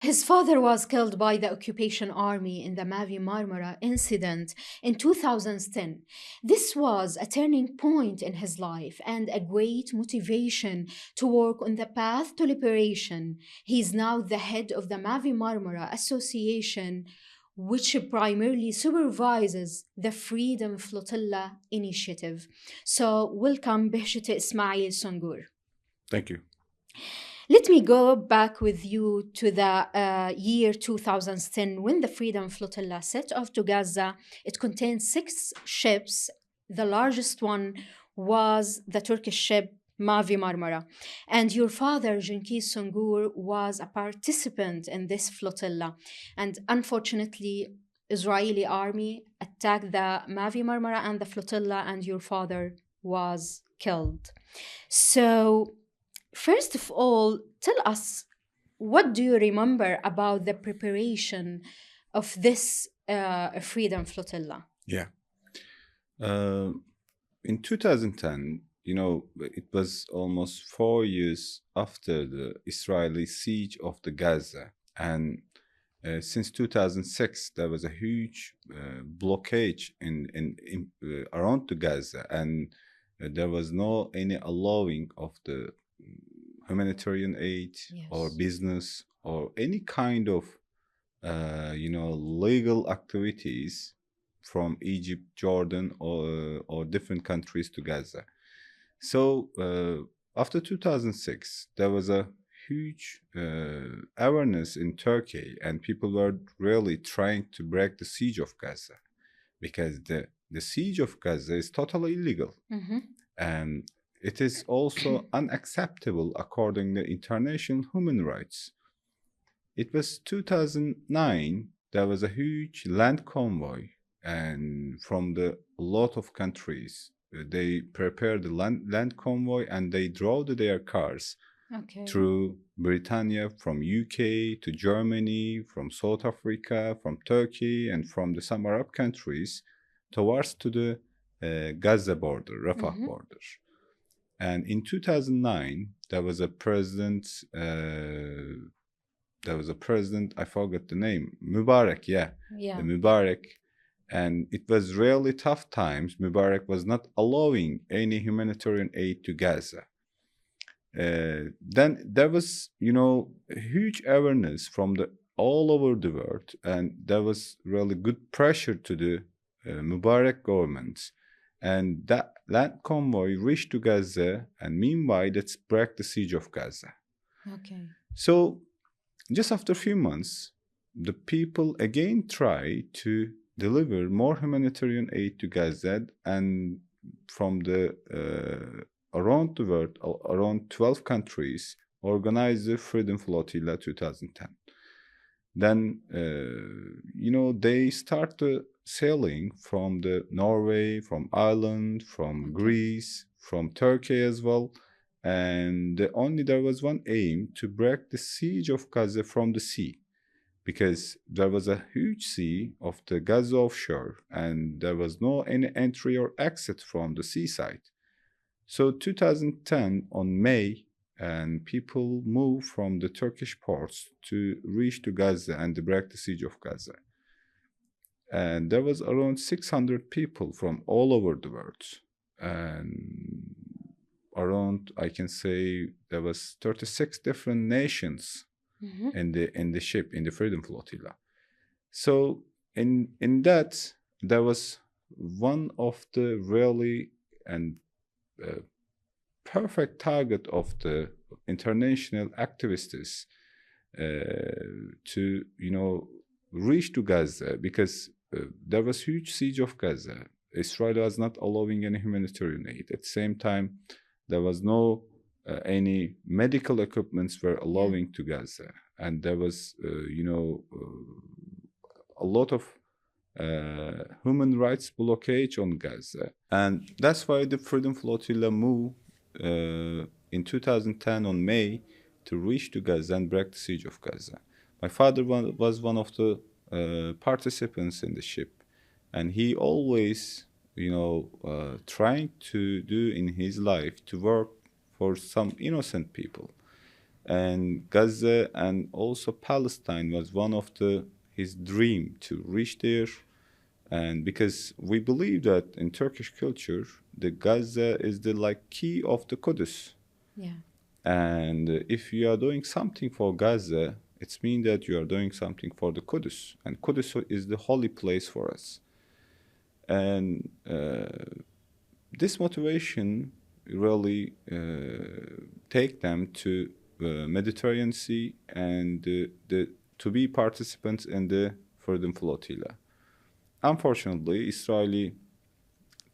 His father was killed by the occupation army in the Mavi Marmara incident in 2010. This was a turning point in his life and a great motivation to work on the path to liberation. He is now the head of the Mavi Marmara Association, which primarily supervises the Freedom Flotilla initiative. So, welcome, Beheşti İsmail Songür. Thank you. Let me go back with you to the year 2010 when the Freedom Flotilla set off to Gaza. It contained 6 ships. The largest one was the Turkish ship Mavi Marmara. And your father, Cengiz Sungur, was a participant in this flotilla. And unfortunately, Israeli army attacked the Mavi Marmara and the flotilla, and your father was killed. So first of all, tell us, what do you remember about the preparation of this Freedom Flotilla? Yeah. Uh, in 2010, it was almost 4 years after the Israeli siege of the Gaza. And since 2006, there was a huge blockade around the Gaza, and there was no any allowing of the humanitarian aid or Yes. business or any kind of legal activities from Egypt, Jordan, or different countries to Gaza. So after 2006, there was a huge awareness in Turkey, and people were really trying to break the siege of Gaza, because the siege of Gaza is totally illegal, and it is also unacceptable according to international human rights. It was 2009. There was a huge land convoy, and from the a lot of countries, they prepared the land convoy, and they drove their cars Okay. through Britannia, from UK to Germany, from South Africa, from Turkey, and from the some Arab countries towards to the Gaza border, Rafah border. And in 2009, there was a president. I forgot the name. Mubarak, yeah. Yeah. Mubarak. And it was really tough times. Mubarak was not allowing any humanitarian aid to Gaza. Then there was, a huge awareness from the all over the world, and there was really good pressure to the Mubarak government, and that land convoy reached to Gaza, and meanwhile, let's break the siege of Gaza. Okay. So, just after a few months, the people again try to deliver more humanitarian aid to Gaza, and from the around the world, around 12 countries, organized the Freedom Flotilla 2010. Then, they started sailing from the Norway, from Ireland, from Greece, from Turkey as well. And there was one aim to break the siege of Gaza from the sea, because there was a huge sea of the Gaza offshore, and there was no any entry or exit from the seaside. So 2010 on May, and people moved from the Turkish ports to reach to Gaza and break the siege of Gaza. And there was around 600 people from all over the world, and around, I can say, there was 36 different nations in the ship, in the Freedom Flotilla. So in that, there was one of the really and perfect target of the international activists to reach to Gaza, because there was huge siege of Gaza. Israel was not allowing any humanitarian aid. At the same time, there was no any medical equipments were allowing to Gaza, and there was a lot of human rights blockage on Gaza, and that's why the Freedom Flotilla moved in 2010 on May to reach to Gaza and break the siege of Gaza. My father was one of the participants in the ship, and he always, trying to do in his life to work for some innocent people. And Gaza and also Palestine was one of the his dream to reach there. And because we believe that in Turkish culture, the Gaza is the like key of the Kudus. Yeah. And if you are doing something for Gaza, it's mean that you are doing something for the Kudus. And Kudus is the holy place for us. And this motivation really take them to Mediterranean Sea and to be participants in the Freedom Flotilla. Unfortunately, Israeli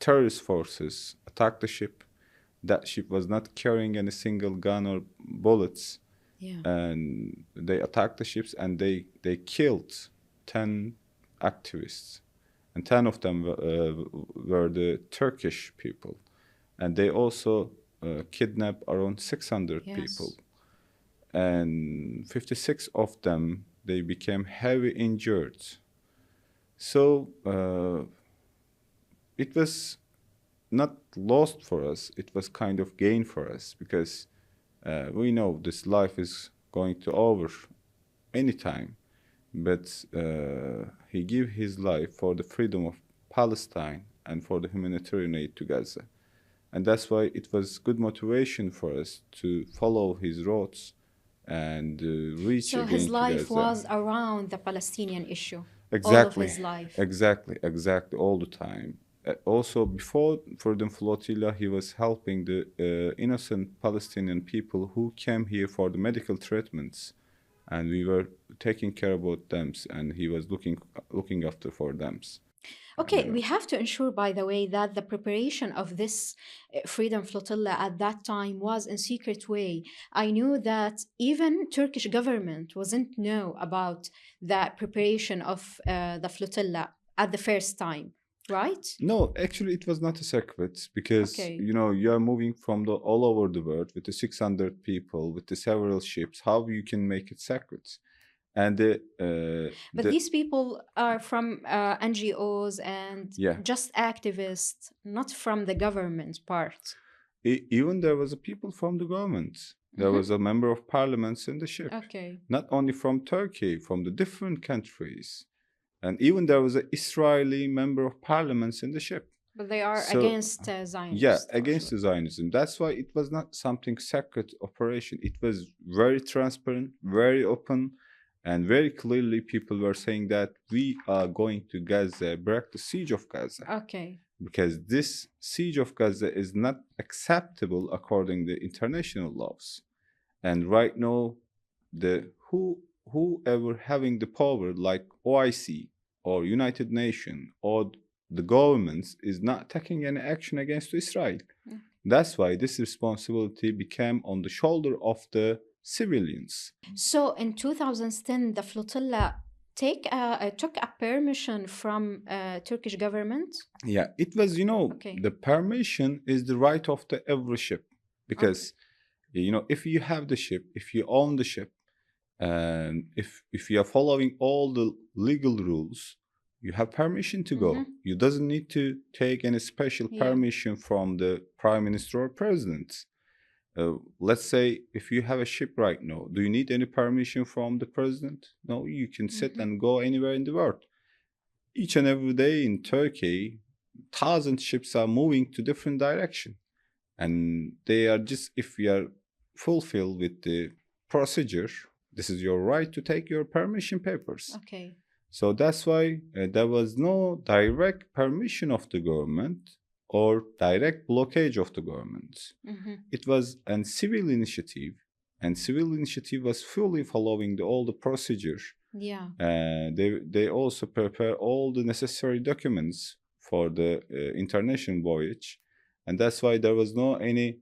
terrorist forces attacked the ship. That ship was not carrying any single gun or bullets, Yeah. and they attacked the ships and they killed 10 activists, and 10 of them were the Turkish people, and they also kidnapped around 600 Yes. people, and 56 of them they became heavy injured. So it was not lost for us, it was kind of gain for us, because we know this life is going to over anytime, but he gave his life for the freedom of Palestine and for the humanitarian aid to Gaza. And that's why it was good motivation for us to follow his roads and reach So his again to life Gaza. was around the Palestinian issue. All of Exactly, his life. exactly, all the time. Also, before Freedom Flotilla, he was helping the innocent Palestinian people who came here for the medical treatments, and we were taking care about them, and he was looking after for them. Okay, we have to ensure, by the way, that the preparation of this Freedom Flotilla at that time was in secret way. I knew that even Turkish government wasn't know about the preparation of the flotilla at the first time, right? No, actually, it was not a secret, because Okay. you are moving from the all over the world with the 600 people, with the several ships. How you can make it secret? And But these people are from NGOs and yeah, just activists, not from the government part. even there was a people from the government. There was a member of parliaments in the ship, Okay. not only from Turkey, from the different countries, and even there was an Israeli member of parliaments in the ship. But they are So against yeah, Zionism. against the Zionism. That's why it was not something secret operation. It was very transparent, very open, and very clearly people were saying that we are going to Gaza, break the siege of Gaza, Okay. because this siege of Gaza is not acceptable according to international laws. And right now, the whoever having the power, like OIC or United Nations or the governments, is not taking any action against Israel. Mm. That's why this responsibility became on the shoulder of the civilians. So in 2010, the flotilla took a permission from Turkish government. Yeah, it was, Okay. the permission is the right of the every ship, because if you have the ship, if you own the ship, and if you are following all the legal rules, you have permission to go. You doesn't need to take any special Yeah. permission from the prime minister or president. Let's say if you have a ship right now, do you need any permission from the president? No, you can sit and go anywhere in the world. Each and every day in Turkey, thousand ships are moving to different direction, and they are just, if you are fulfilled with the procedure, this is your right to take your permission papers. Okay. So that's why there was no direct permission of the government or direct blockage of the government. It was a civil initiative, and civil initiative was fully following all the procedure. Yeah. They also prepare all the necessary documents for the international voyage, and that's why there was no any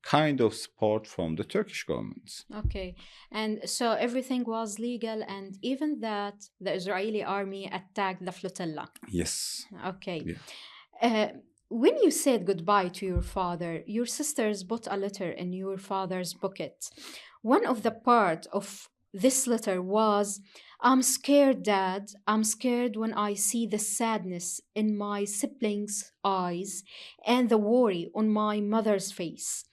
kind of support from the Turkish government. Okay. And so everything was legal, and even that the Israeli army attacked the flotilla. Yes. Okay. Yeah. When you said goodbye to your father, your sisters put a letter in your father's pocket. One of the part of this letter was, "I'm scared, Dad. I'm scared when I see the sadness in my siblings' eyes and the worry on my mother's face.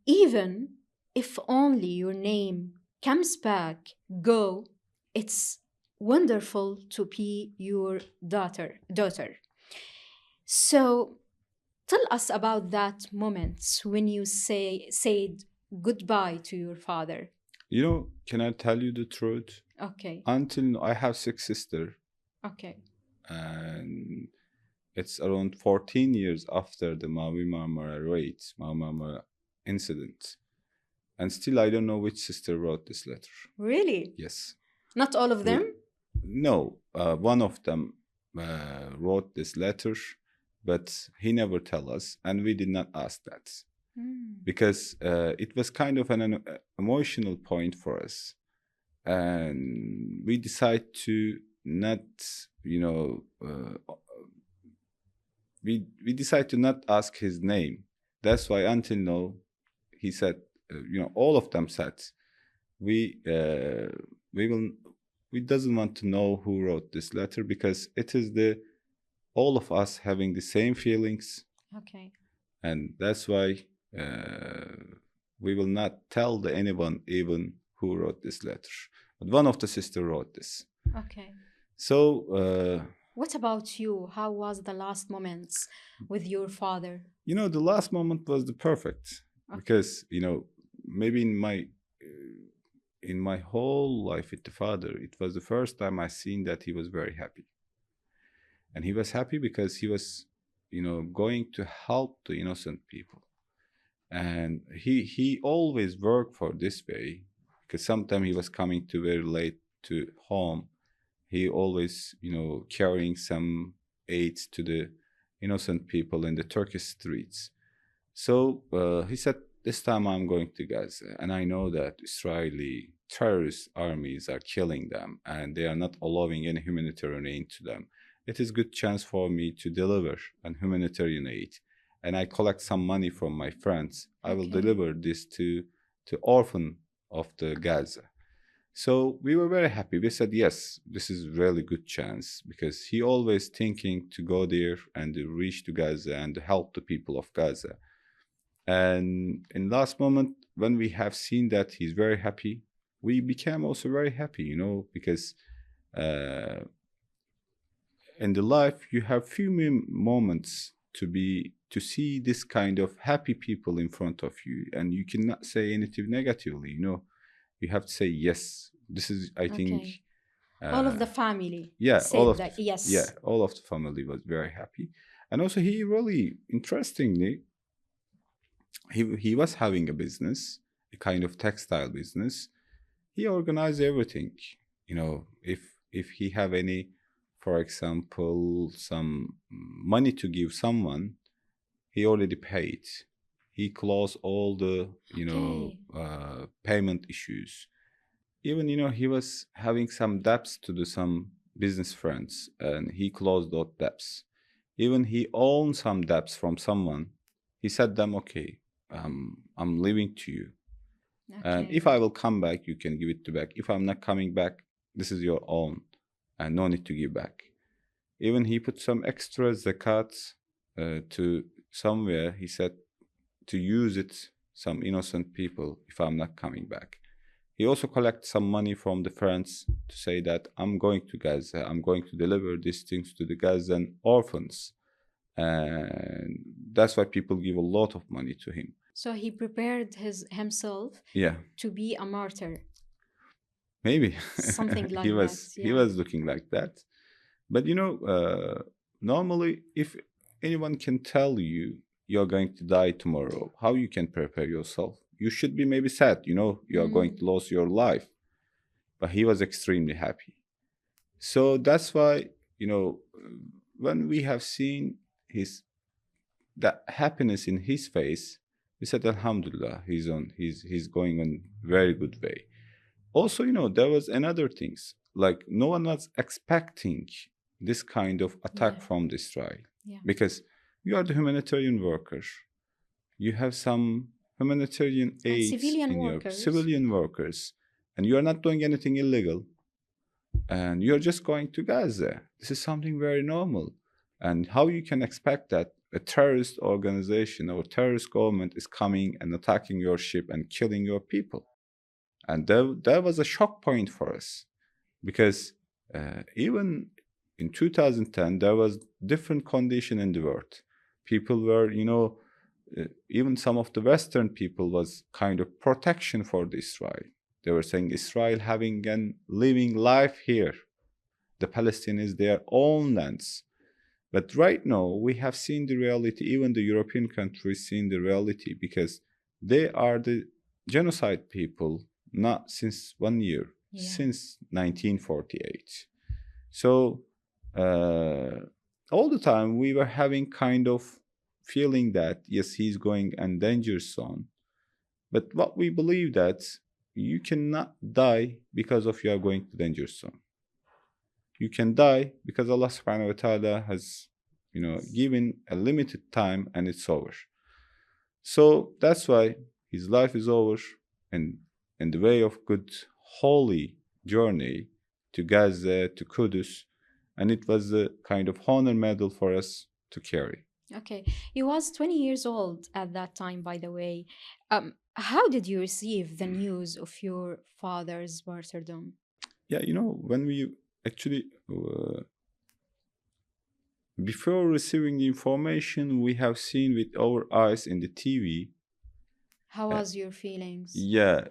Even if only your name comes back, go. It's wonderful to be your daughter. So tell us about that moment when you said goodbye to your father. You know, can I tell you the truth? Okay. Until I have 6 sisters, Okay. and it's around 14 years after the Maui Marmara raid, Maui Marmara incident. And still, I don't know which sister wrote this letter. Really? Yes. Not all of them? No, one of them wrote this letter, but he never tell us, and we did not ask that because it was kind of an emotional point for us, and we decided to not, you know, we decided to not ask his name. That's why until now, he said, all of them said, we we will we doesn't want to know who wrote this letter because it is the all of us having the same feelings, Okay. and that's why we will not tell anyone even who wrote this letter. But one of the sister wrote this. Okay. So what about you? How was the last moments with your father? The last moment was the perfect because maybe in my whole life with the father, it was the first time I seen that he was very happy. And he was happy because he was, going to help the innocent people. And he always worked for this way because sometimes he was coming to very late to home. He always, carrying some aid to the innocent people in the Turkish streets. So he said, this time I'm going to Gaza, and I know that Israeli terrorist armies are killing them, and they are not allowing any humanitarian aid to them. It is a good chance for me to deliver an humanitarian aid, and I collect some money from my friends. I will deliver this to orphan of the Gaza. So we were very happy. We said, yes, this is really good chance because he always thinking to go there and to reach to Gaza and to help the people of Gaza. And in last moment, when we have seen that he's very happy, we became also very happy, because in the life you have few moments to see this kind of happy people in front of you, and you cannot say anything negatively. You have to say yes. This is, I think, all of the family. All of the family was very happy, and also he really interestingly. He was having a business, a kind of textile business. He organized everything. If he have any, for example, some money to give someone, he already paid. He closed all the payment issues. Even he was having some debts to some business friends, and he closed those debts. Even he owned some debts from someone. He said them, okay, I'm leaving to you. And if I will come back, you can give it back. If I'm not coming back, this is your own, and no need to give back. Even he put some extra zakat to somewhere. He said to use it some innocent people if I'm not coming back. He also collect some money from the friends to say that I'm going to Gaza. I'm going to deliver these things to the Gazan orphans. And that's why people give a lot of money to him. So he prepared himself to be a martyr. Maybe something like he was that. He was looking like that. But normally, if anyone can tell you you're going to die tomorrow, how you can prepare yourself? You should be maybe sad. You are going to lose your life. But he was extremely happy. So that's why when we have seen that happiness in his face, we said, Alhamdulillah, he's going on very good way. Also, there was another things, like no one was expecting this kind of attack from Israel. Because you are the humanitarian worker. You have some humanitarian aid in your civilian workers, and you are not doing anything illegal. And you're just going to Gaza. This is something very normal. And how you can expect that a terrorist organization or terrorist government is coming and attacking your ship and killing your people. And that was a shock point for us, because even in 2010 there was different condition in the world. People were, even some of the Western people was kind of protection for the Israel. They were saying Israel having and living life here. The Palestine is their own lands. But right now we have seen the reality. Even the European countries seen the reality, because they are the genocide people, not since 1 year, since 1948. So all the time we were having kind of feeling that yes, he's going in danger zone. But what we believe that you cannot die because of you are going to danger zone. You can die because Allah subhanahu wa ta'ala has, given a limited time and it's over. So that's why his life is over, and in the way of good, holy journey to Gaza, to Kudus, and it was a kind of honor medal for us to carry. Okay. He was 20 years old at that time, by the way. How did you receive the news of your father's martyrdom? Yeah, when we actually, before receiving the information, we have seen with our eyes in the TV. How was your feelings? Yeah,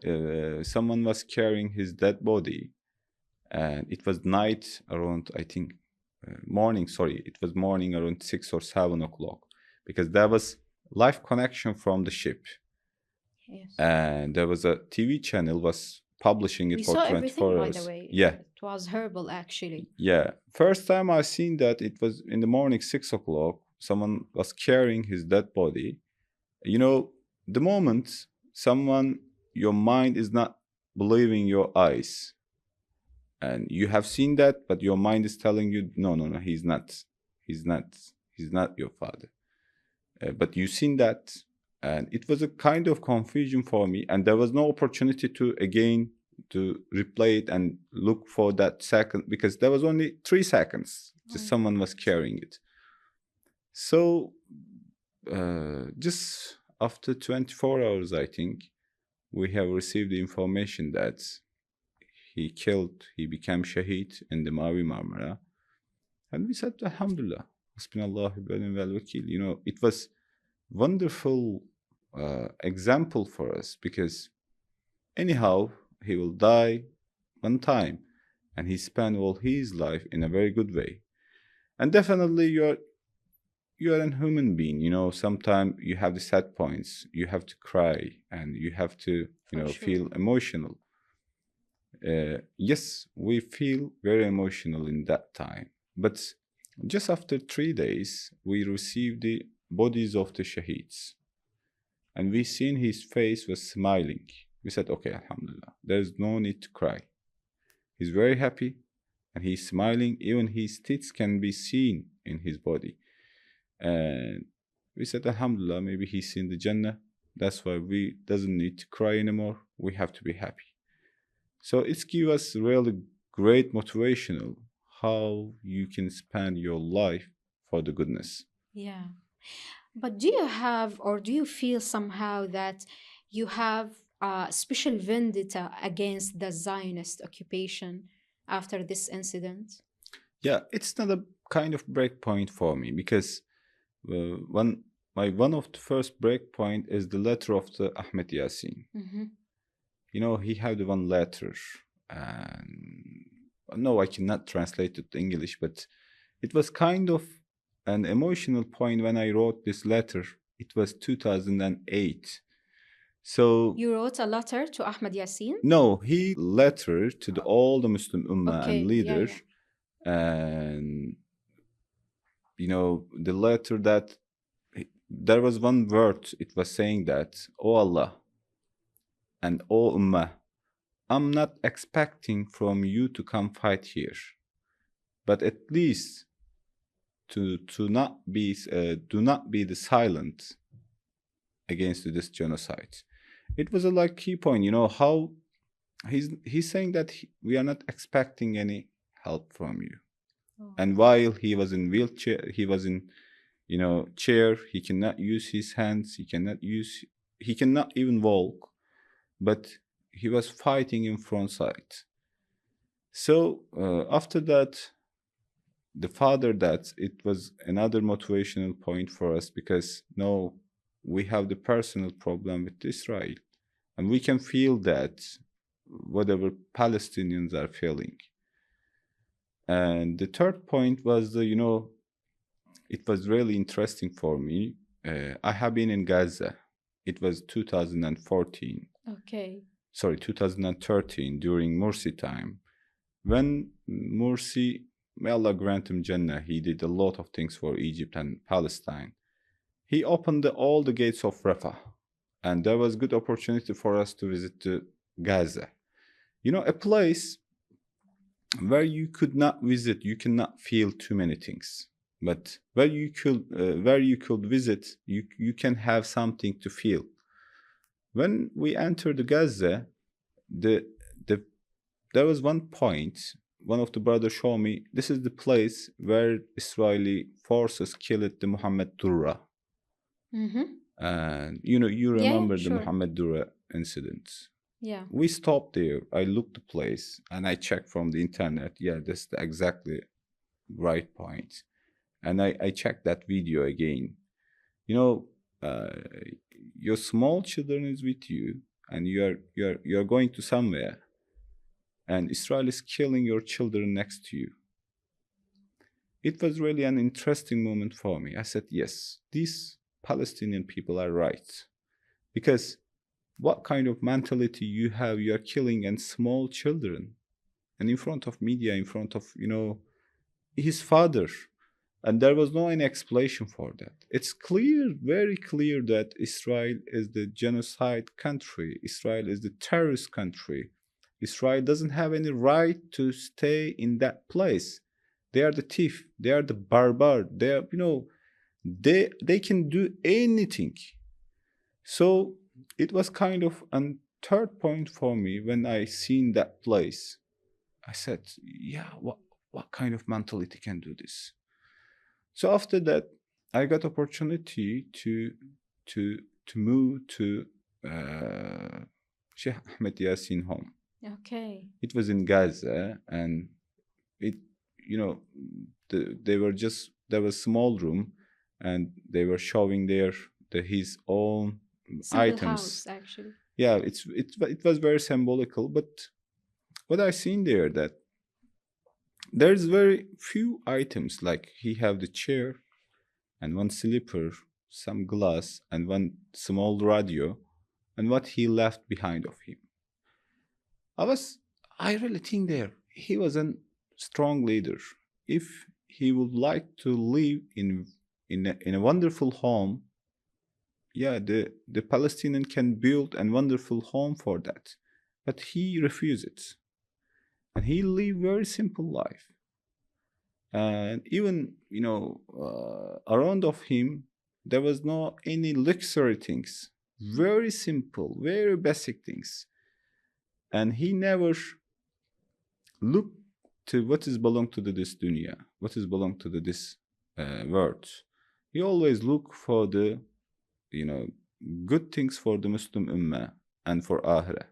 someone was carrying his dead body, and it was night around, I think, morning. Sorry, it was morning around 6 or 7 o'clock, because there was live connection from the ship. Yes. And there was a TV channel was publishing it We for saw 24 everything, hours. by the way. Yeah. It was horrible, actually. Yeah. First time I seen that, it was in the morning, 6 o'clock. Someone was carrying his dead body. The moment someone, your mind is not believing your eyes. And you have seen that, but your mind is telling you, no, he's not. He's not your father. But you seen that, and it was a kind of confusion for me, and there was no opportunity to replay it and look for that second, because there was only 3 seconds. Just someone was carrying it. So just after 24 hours, I think, we have received the information that he became shaheed in the Mavi Marmara. And we said, Alhamdulillah, Hasbunallahu wa ni'mal wakil. It was wonderful example for us, because anyhow, he will die one time, and he spent all his life in a very good way. And definitely you are a human being. Sometimes you have the sad points, you have to cry, and you have to feel emotional. Yes, we feel very emotional in that time. But just after 3 days, we received the bodies of the shaheeds, and we seen his face was smiling. We said, okay, Alhamdulillah, there's no need to cry. He's very happy, and he's smiling. Even his teeth can be seen in his body. And we said, Alhamdulillah, maybe he's in the Jannah. That's why we doesn't need to cry anymore. We have to be happy. So it's give us really great motivational how you can spend your life for the goodness. Yeah. But do you have, or do you feel somehow that you have a special vendetta against the Zionist occupation after this incident? Yeah, it's not a kind of break point for me, because one of the first break point is the letter of the Ahmed Yassin. He had one letter, and no, I cannot translate it to English, but it was kind of an emotional point when I wrote this letter. It was 2008. So you wrote a letter to Ahmed Yassin? No, he letter to all the Muslim Ummah and leaders, and the letter that there was one word. It was saying that, "Oh Allah and oh Ummah, I'm not expecting from you to come fight here, but at least to not be do not be the silent against this genocide." It was a key point, how he's saying that we are not expecting any help from you. And while he was in wheelchair, he was in chair. He cannot use his hands. He cannot even walk. But he was fighting in front side. So after that, the father, that it was another motivational point for us, because no, we have the personal problem with Israel, and we can feel that whatever Palestinians are feeling. And the third point was it was really interesting for me. I have been in Gaza. It was 2014. Okay. Sorry, 2013, during Morsi time. When Morsi, may Allah grant him Jannah, he did a lot of things for Egypt and Palestine. He opened all the gates of Rafah, and there was good opportunity for us to visit Gaza. A place where you could not visit, you cannot feel too many things. But where you could visit, you can have something to feel. When we entered Gaza, there was one point. One of the brothers showed me, this is the place where Israeli forces killed the Muhammad Durra. Mm-hmm. And you remember the sure. Muhammad Durra incident. Yeah. We stopped there. I looked the place and I checked from the internet. Yeah, that's the exactly right point. And I checked that video again. Your small children is with you, and you're going to somewhere, and Israel is killing your children next to you. It was really an interesting moment for me. I said, yes, these Palestinian people are right. Because what kind of mentality you have, you are killing and small children, and in front of media, in front of his father, and there was no any explanation for that. It's clear, very clear, that Israel is the genocide country. Israel is the terrorist country. Israel doesn't have any right to stay in that place. They are the thief. They are the barbar. They are, they can do anything. So it was kind of a third point for me when I seen that place. I said, yeah, what kind of mentality can do this? So after that, I got opportunity to move to Sheikh Ahmed Yassin home. Okay. It was in Gaza, and it, there was small room, and they were showing his own Simple items. house, actually. Yeah, it was very symbolical. But what I seen there, that there's very few items, like he have the chair and one slipper, some glass, and one small radio, and what he left behind of him. I really think there he was a strong leader. If he would like to live in a wonderful home, yeah, the Palestinian can build a wonderful home for that, but he refused it, and he lived very simple life. And even around of him, there was no any luxury things, very simple, very basic things, and he never looked to what is belong to this dunya, what is belong to this world. He always look for the good things for the Muslim ummah and for akhirah.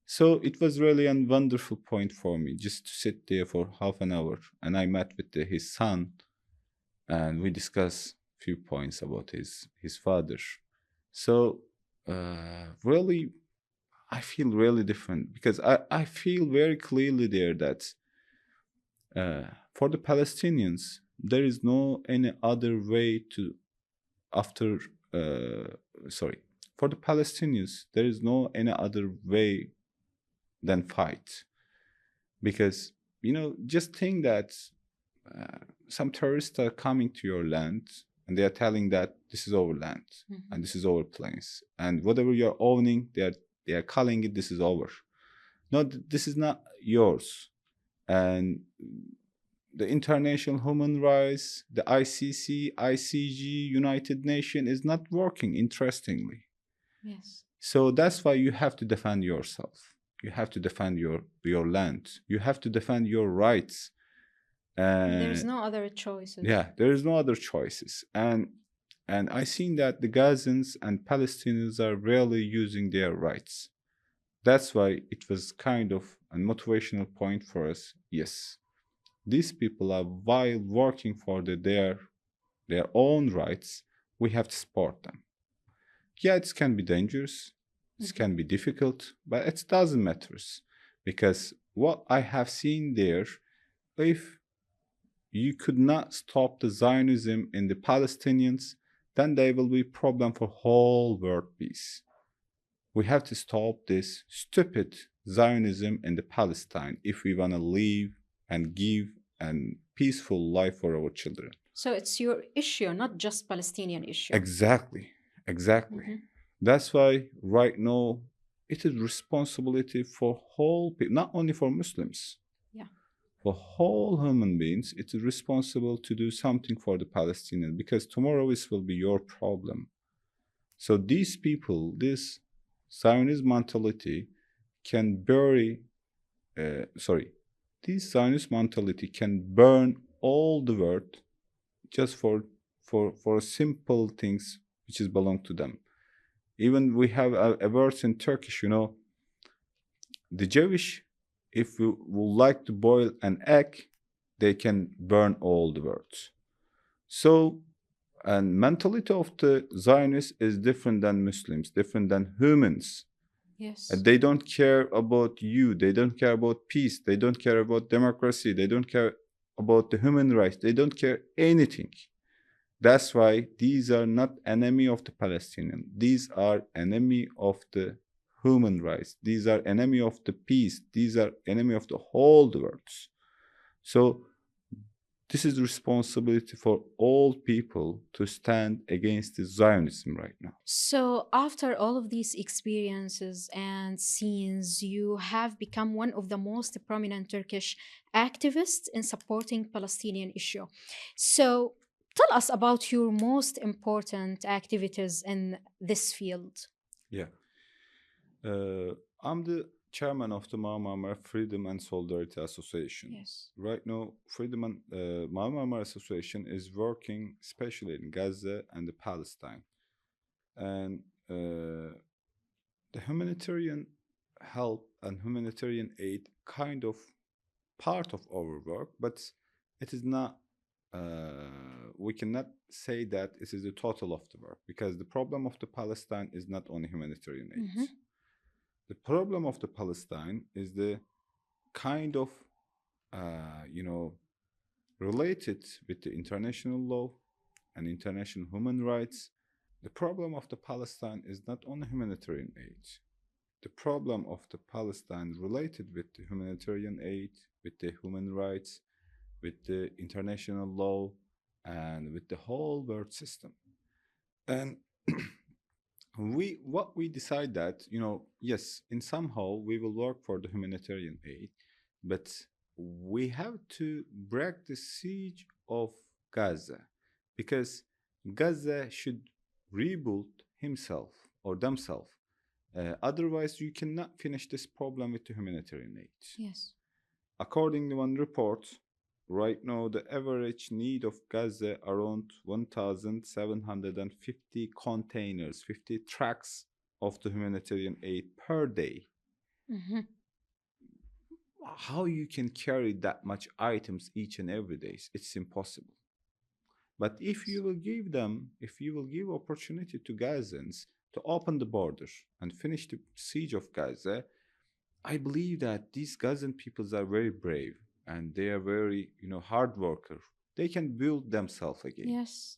So it was really a wonderful point for me just to sit there for half an hour, and I met with his son, and we discussed a few points about his father. So really, I feel really different, because I feel very clearly there that for the Palestinians, there is no any other way to after for the Palestinians, there is no any other way than fight. Because just think that some terrorists are coming to your land, and they are telling that this is our land, Mm-hmm. and this is our place, and whatever you're owning, they are calling it, this is our. No, this is not yours. And the international human rights, the ICC, ICG, United Nations is not working, interestingly. Yes. So that's why you have to defend yourself. You have to defend your land. You have to defend your rights. There's And no other choices. yeah, there is no other choices. And I seen that the Gazans and Palestinians are rarely using their rights. That's why it was kind of a motivational point for us. Yes, these people are, while working for their own rights, we have to support them. Yeah, it can be dangerous, it can be difficult, but it doesn't matter, because what I have seen there, if you could not stop the Zionism in the Palestinians, then there will be problem for whole world peace. We have to stop this stupid Zionism in the Palestine if we want to live and give a peaceful life for our children. So it's your issue, not just Palestinian issue. Exactly, exactly. That's why right now it is responsibility for whole people, not only for Muslims. Yeah. For whole human beings, it is responsible to do something for the Palestinians, because tomorrow this will be your problem. So these people, this Zionist mentality can this Zionist mentality can burn all the world just for simple things which is belong to them. Even we have a verse in Turkish, the Jewish, if we would like to boil an egg, they can burn all the words. So, and mentality of the Zionists is different than Muslims, different than humans. Yes. And they don't care about you. They don't care about peace. They don't care about democracy. They don't care about the human rights. They don't care anything. That's why these are not enemy of the Palestinian. These are enemy of the human rights. These are enemy of the peace. These are enemy of the whole world. So this is responsibility for all people to stand against the Zionism right now. So after all of these experiences and scenes, you have become one of the most prominent Turkish activists in supporting Palestinian issue. So tell us about your most important activities in this field. Yeah. I'm the chairman of the Marmara Freedom and Solidarity Association. Yes. Right now, Freedom and Marmara Association is working especially in Gaza and the Palestine. And the humanitarian help and humanitarian aid kind of part of our work, but it is not. We cannot say that it is the total of the work, because the problem of the Palestine is not only humanitarian aid. The problem of the Palestine is the kind of, related with the international law and international human rights. The problem of the Palestine is not only humanitarian aid. The problem of the Palestine related with the humanitarian aid, with the human rights, with the international law, and with the whole world system. And we decide that, yes, in somehow we will work for the humanitarian aid, but we have to break the siege of Gaza, because Gaza should rebuild himself or themselves. Otherwise, you cannot finish this problem with the humanitarian aid. Yes. According to one report, right now the average need of Gaza around 1,750 containers, 50 trucks of the humanitarian aid per day. How you can carry that much items each and every day? It's impossible. But if you will give opportunity to Gazans to open the border and finish the siege of Gaza, I believe that these Gazan peoples are very brave and they are very, hard worker. They can build themselves again. Yes.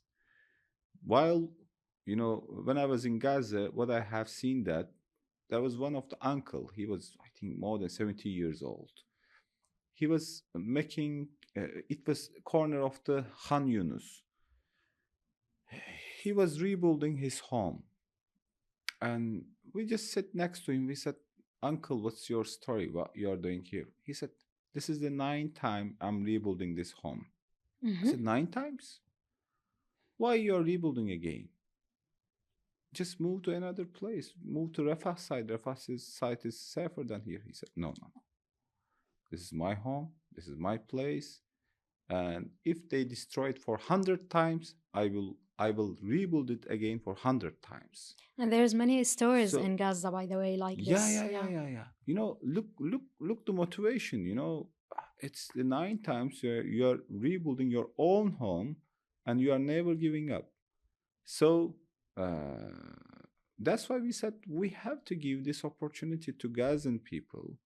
While, when I was in Gaza, what I have seen that there was one of the uncle. He was, I think, more than 70 years old. He was making, it was corner of the Han Yunus. He was rebuilding his home. And we just sat next to him. We said, Uncle, what's your story? What you are doing here? He said, this is the 9th time I'm rebuilding this home. I said, 9 times? Why you are rebuilding again? Just move to another place. Move to Rafah side. Rafah's site is safer than here. He said, no. This is my home. This is my place. and if they destroy it for 100 times, I will rebuild it again for 100 times. And there's many stories So in Gaza, by the way, like yeah, this. yeah, yeah, Yeah. yeah, yeah. Look the motivation. It's the 9 times you're rebuilding your own home, and you are never giving up. So that's why we said we have to give this opportunity to Gazan people.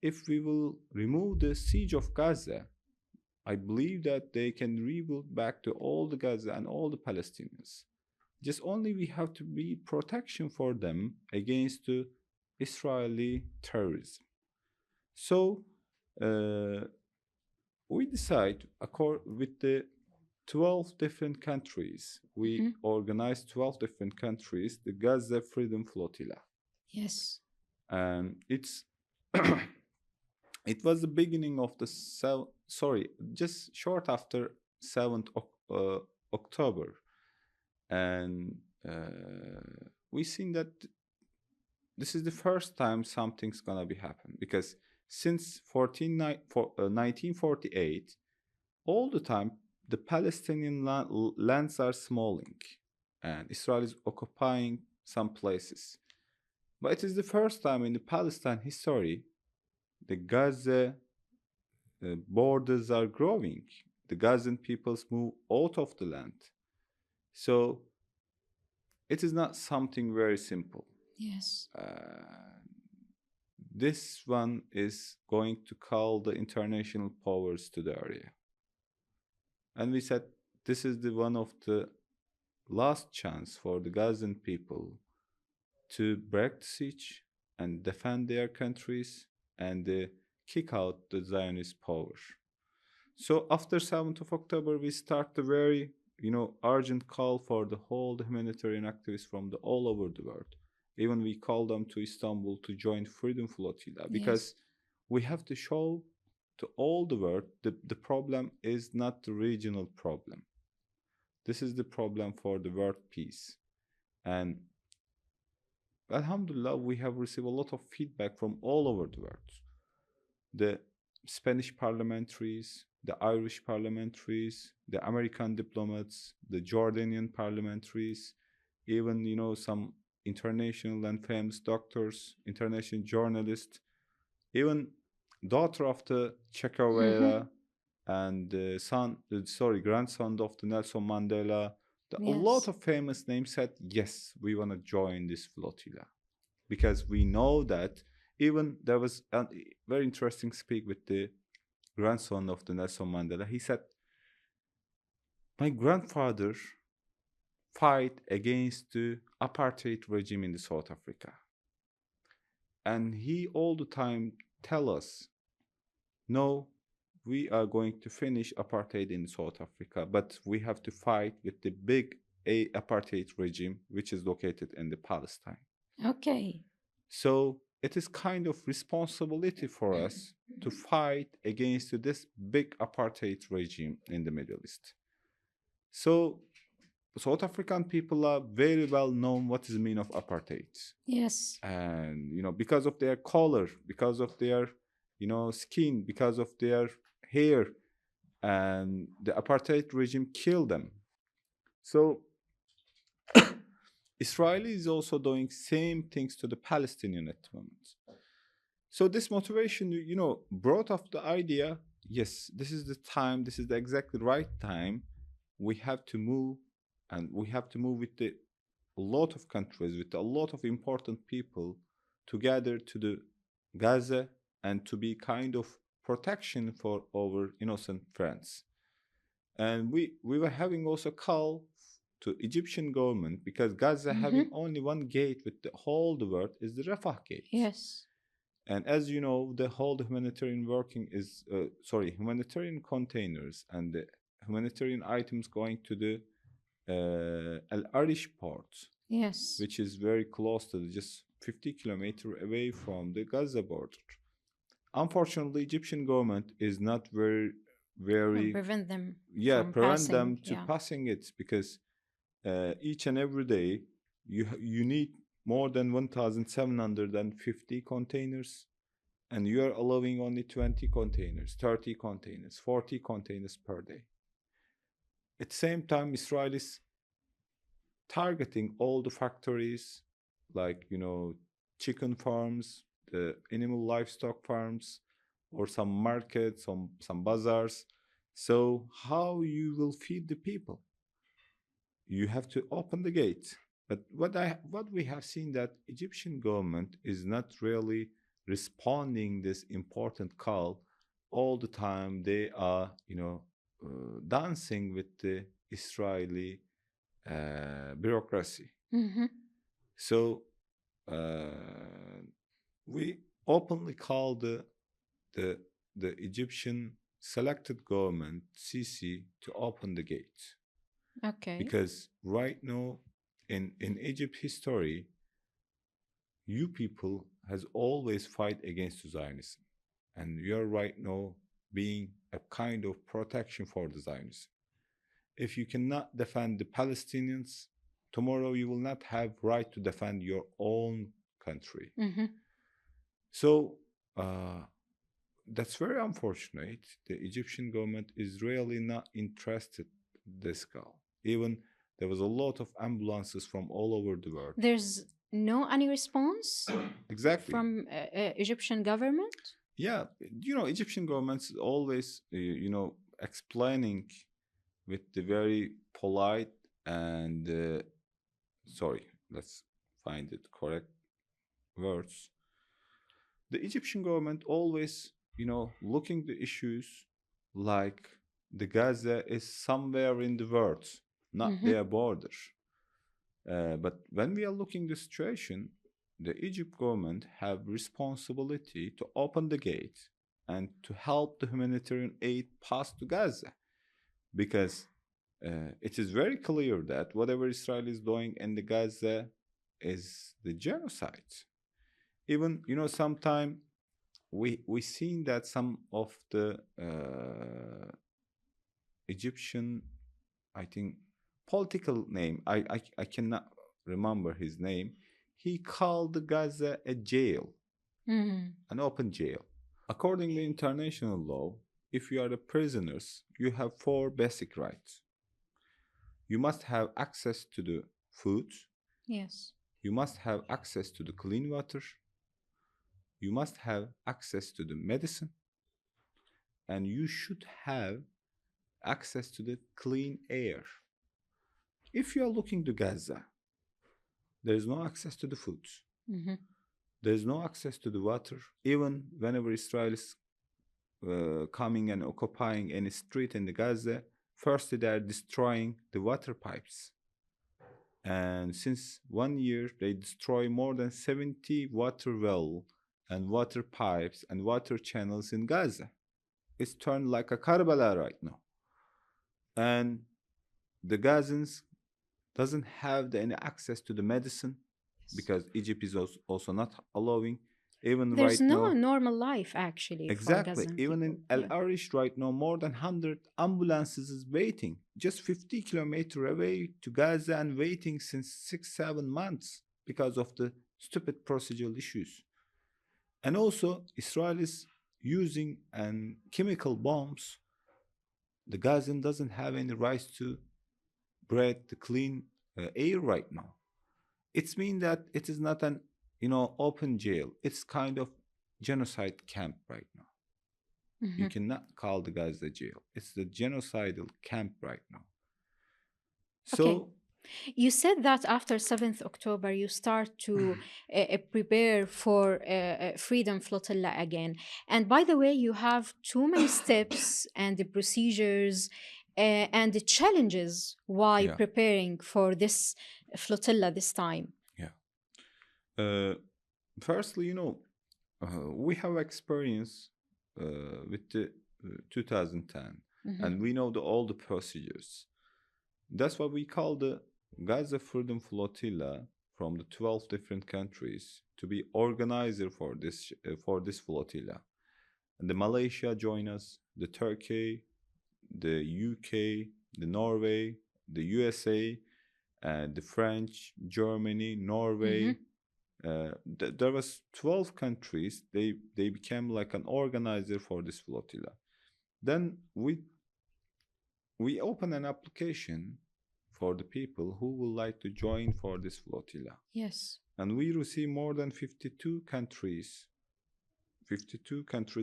If we will remove the siege of Gaza, I believe that they can rebuild back to all the Gaza and all the Palestinians. Just only we have to be protection for them against the Israeli terrorism. So uh, we decide with the 12 different countries. We Mhm. organized 12 different countries, the Gaza Freedom Flotilla. Yes. And it was the beginning of the just short after 7th October. And we seen that this is the first time something's gonna be happen, because since 1948, all the time the Palestinian lands are smalling, and Israel is occupying some places. But it is the first time in the Palestine history the Gaza borders are growing. The Gazan peoples move out of the land. So it is not something very simple. Yes. This one is going to call the international powers to the area. And we said this is the one of the last chance for the Gazan people to break the siege and defend their countries and kick out the Zionist power. So after 7th of October, we start the very urgent call for the whole humanitarian activists from all over the world. Even we call them to Istanbul to join Freedom Flotilla, Yes. because we have to show to all the world the problem is not the regional problem. This is the problem for the world peace. And Alhamdulillah, we have received a lot of feedback from all over the world. The Spanish parliamentaries, the Irish parliamentaries, the American diplomats, the Jordanian parliamentaries, even some international and famous doctors, international journalists, even daughter of the Che Mhm. Guevara and grandson of the Nelson Mandela. A lot Yes. of famous names said yes, we want to join this flotilla, because we know that. Even there was a very interesting speak with the grandson of the Nelson Mandela. He said, my grandfather fight against the apartheid regime in the South Africa, and he all the time tell us, no, we are going to finish apartheid in South Africa, but we have to fight with the big apartheid regime which is located in the Palestine. Okay. So it is kind of responsibility for us to fight against this big apartheid regime in the Middle East. So South African people are very well known what is the meaning of apartheid. Yes. And because of their color, because of their skin, because of their hair, and the apartheid regime killed them. So Israel is also doing same things to the Palestinian at the moment. So this motivation, brought up the idea, yes, this is the time, this is the exactly right time. We have to move, and we have to move with a lot of countries, with a lot of important people together to the Gaza, and to be kind of protection for our innocent friends. And we were having also call to Egyptian government, because Gaza having Mhm. only one gate with the whole the world is the Rafah gate. Yes. And as you know, the whole humanitarian working is humanitarian containers and the humanitarian items going to the Al Arish port, Yes. which is very close to just 50 kilometers away from the Gaza border. Unfortunately, Egyptian government is not very Prevent them from prevent passing. them to Yeah. passing it, because each and every day you need more than 1,750 containers, and you are allowing only 20 containers, 30 containers, 40 containers per day. At the same time, Israel is targeting all the factories, like, chicken farms, the animal livestock farms, or some markets, some bazaars. So how you will feed the people? You have to open the gate. But what we have seen, that Egyptian government is not really responding this important call. All the time they are, dancing with the Israeli bureaucracy. Mm-hmm. So uh, we openly call the the Egyptian selected government Sisi to open the gate, Okay. because right now in Egypt history, you people has always fight against Zionism, and you are right now being a kind of protection for the Zionism. If you cannot defend the Palestinians, tomorrow you will not have right to defend your own country. Mm-hmm. So that's very unfortunate. The Egyptian government is really not interested in this call. Even there was a lot of ambulances from all over the world. There's no any response Exactly. from Egyptian government? Yeah, Egyptian government's always, explaining with the very polite and sorry, let's find it correct words. The Egyptian government always, looking the issues like the Gaza is somewhere in the world, not Mm-hmm. their border. But when we are looking the situation, the Egypt government have responsibility to open the gate and to help the humanitarian aid pass to Gaza, because it is very clear that whatever Israel is doing in the Gaza is the genocide. Even, sometime we seen that some of the Egyptian, I think, political name, I cannot remember his name. He called the Gaza a jail, Mm-hmm. an open jail. According to international law, if you are the prisoners, you have 4 basic rights. You must have access to the food. Yes. You must have access to the clean water. You must have access to the medicine. And you should have access to the clean air. If you are looking to Gaza, there is no access to the food. Mm-hmm. There is no access to the water. Even whenever Israel is coming and occupying any street in the Gaza, first they are destroying the water pipes. And since 1 year, they destroy more than 70 water well and water pipes and water channels in Gaza. It's turned like a Karbala right now. And the Gazans doesn't have any access to the medicine, because Egypt is also not allowing. Even There's right no now, normal life actually for exactly. Gazan Even people. in El Arish right now, more than 100 ambulances is waiting, just 50 kilometers away to Gaza, and waiting since 6-7 months because of the stupid procedural issues. And also, Israel is using chemical bombs. The Gazan doesn't have any rights to breathe the clean air right now. It's mean that it is not an open jail. It's kind of genocide camp right now. You Mm-hmm. cannot call the Gaza jail. It's the genocidal camp right now. Okay. So You said that after 7th October, you start to prepare for Freedom Flotilla again. And by the way, you have too many steps and the procedures and the challenges while yeah, preparing for this flotilla this time. yeah. Firstly, we have experience with the 2010, Mhm. and we know all the procedures. That's what we call the Gaza Freedom Flotilla from the 12 different countries to be organizer for this flotilla. And the Malaysia join us, the Turkey, the UK, the Norway, the USA, the French, Germany, Norway, Mhm. there was 12 countries. They became like an organizer for this flotilla. Then we open an application for the people who would like to join for this flotilla. Yes. And we receive more than 52 countries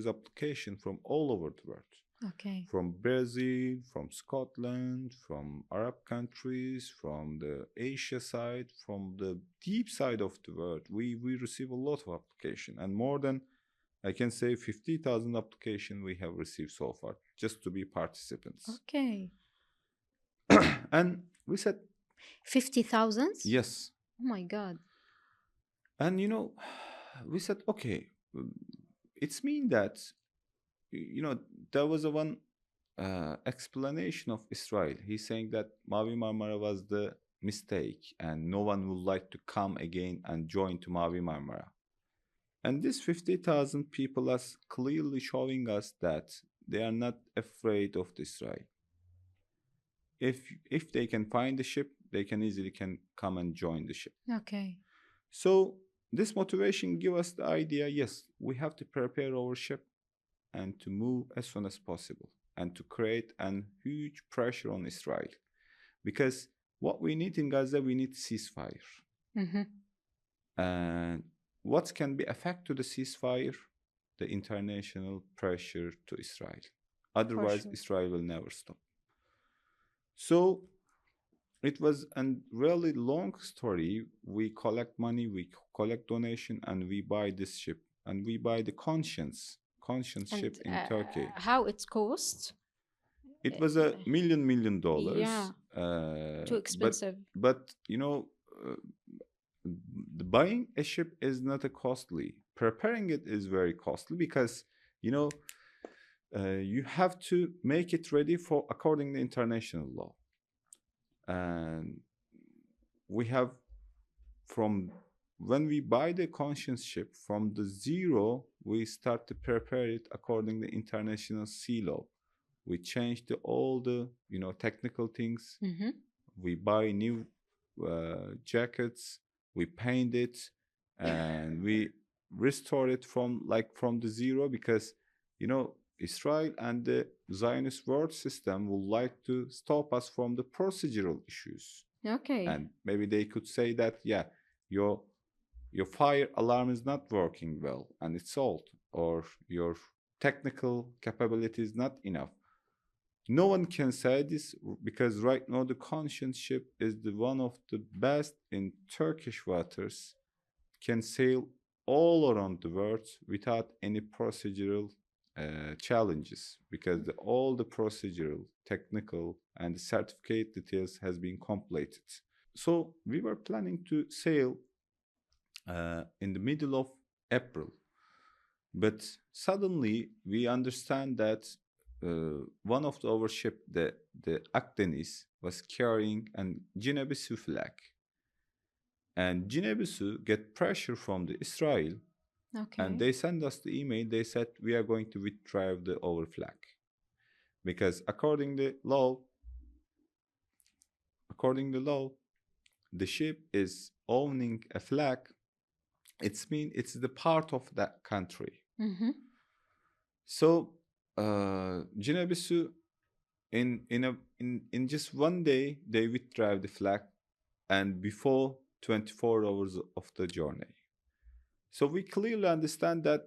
application from all over the world. Okay. From Brazil, from Scotland, from Arab countries, from the Asia side, from the deep side of the world. We receive a lot of application, and more than, I can say, 50,000 application we have received so far just to be participants. Okay. And we said 50,000? yes. Oh my God. And we said, okay, it's mean that, there was a one explanation of Israel. He's saying that Mavi Marmara was the mistake and no one would like to come again and join to Mavi Marmara. And this 50,000 people are clearly showing us that they are not afraid of Israel. If they can find the ship, they can easily come and join the ship. Okay. So this motivation give us the idea, yes, we have to prepare our ship and to move as soon as possible and to create a huge pressure on Israel. Because what we need in Gaza, we need ceasefire. Mm-hmm. And what can be effect to the ceasefire? The international pressure to Israel. Otherwise, sure. Israel will never stop. So it was a really long story. We collect money, we collect donation, and we buy this ship. And we buy the conscience ship in Turkey. How it cost? It was $1 million. Yeah. Too expensive. But the buying a ship is not a costly. Preparing it is very costly because you have to make it ready for according to international law. And we have, from when we buy the conscience ship, from the zero we start to prepare it according to international sea law. We change all the technical things. Mm-hmm. We buy new jackets, we paint it, and we restore it from the zero, because Israel and the Zionist world system would like to stop us from the procedural issues. Okay. And maybe they could say that, yeah, your fire alarm is not working well and it's old, or your technical capability is not enough. No one can say this, because right now the conscience ship is the one of the best in Turkish waters, can sail all around the world without any procedural challenges, because all the procedural, technical, and certificate details has been completed. So we were planning to sail in the middle of April, but suddenly we understand that one of our ship, the Akdeniz, was carrying an Guinea-Bissau flag, and Guinea-Bissau get pressure from the Israel. Okay. And they send us the email. They said we are going to withdraw our flag, because according to law, the ship is owning a flag. It's the part of that country. Mm-hmm. So Guinea-Bissau, in just one day they withdraw the flag, and before 24 hours of the journey. So we clearly understand that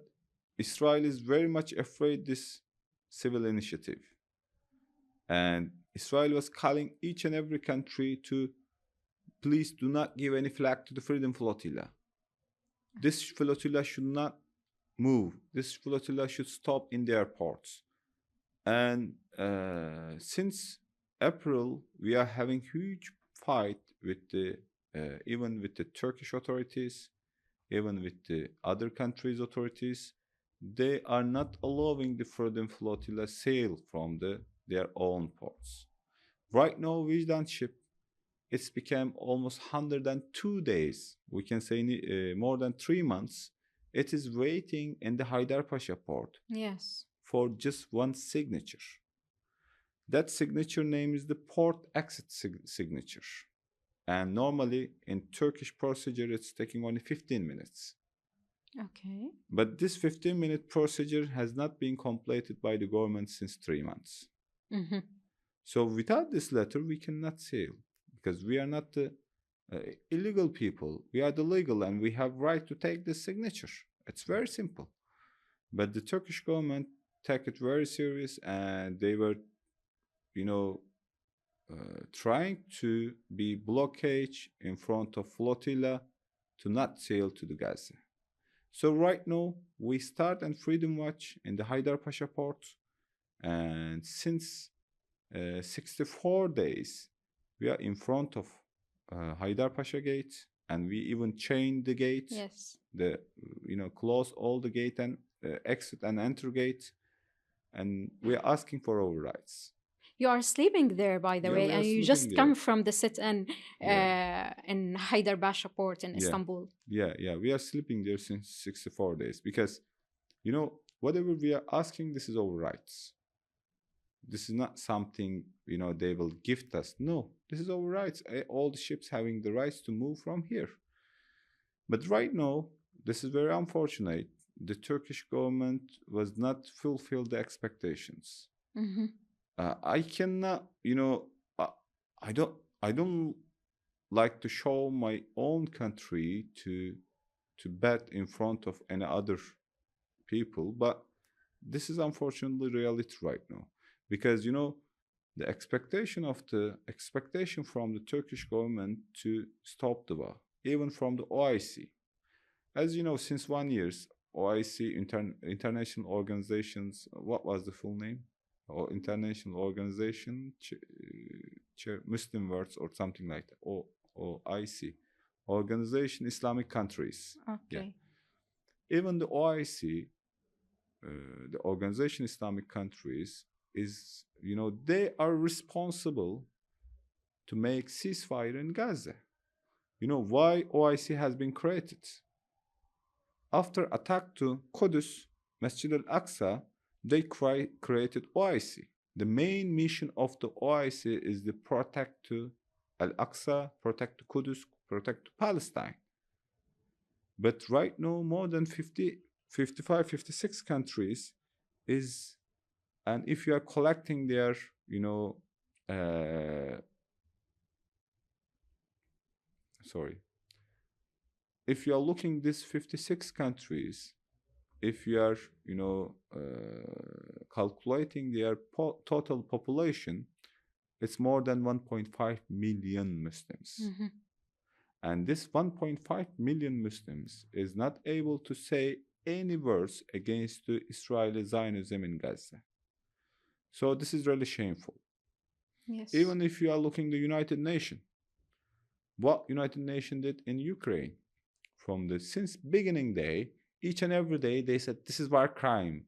Israel is very much afraid this civil initiative. And Israel was calling each and every country to please do not give any flag to the Freedom Flotilla. This flotilla should not move. This flotilla should stop in their ports. And since April, we are having huge fight with even with the Turkish authorities, even with the other countries' authorities. They are not allowing the Freedom Flotilla sail from their own ports. Right now, Wijdan ship, it's become almost 102 days. We can say more than 3 months. It is waiting in the Haydarpaşa port. Yes. For just one signature. That signature name is the port exit signature. And normally in Turkish procedure, it's taking only 15 minutes. Okay. But this 15-minute procedure has not been completed by the government since 3 months. Mm-hmm. So without this letter, we cannot sail because we are not the illegal people. We are the legal and we have right to take this signature. It's very simple. But the Turkish government take it very serious and they were, trying to be blockage in front of flotilla to not sail to the Gaza. So right now we start on Freedom Watch in the Haydar Pasha port, and since 64 days we are in front of Haydar Pasha gate, and we even chain the gate. Yes. The close all the gate and exit and enter gate, and we are asking for our rights. You are sleeping there, by the Yeah, way, we are and you sleeping just there. come from the sit-in Yeah. in Haydar Pasha port in Yeah. Istanbul. Yeah, we are sleeping there since 64 days because, whatever we are asking, this is our rights. This is not something, they will gift us. No, this is our rights. All the ships having the rights to move from here. But right now, this is very unfortunate. The Turkish government was not fulfill the expectations. Mm-hmm. I cannot, I don't like to show my own country to bet in front of any other people, but this is unfortunately reality right now because the expectation from the Turkish government to stop the war, even from the OIC, as you know, since 1 year, OIC international organizations. What was the full name? Or international organization, Muslim words or something like that. OIC, Organization Islamic Countries. Yeah. Okay. Even the OIC, the Organization Islamic Countries, is they are responsible to make ceasefire in Gaza. You know why OIC has been created? After attack to Qudus, Masjid al-Aqsa, they created OIC. The main mission of the OIC is to protect to Al-Aqsa, protect to Qudus, protect to Palestine. But right now, more than 50, 55, 56 countries is, and if you are collecting their, sorry, if you are looking these 56 countries, if you are, calculating their total population, it's more than 1.5 million Muslims. Mm-hmm. And this 1.5 million Muslims is not able to say any words against the Israeli Zionism in Gaza. So this is really shameful. Yes. Even if you are looking the United Nations, what United Nations did in Ukraine, from the since beginning day, each and every day they said this is war crime.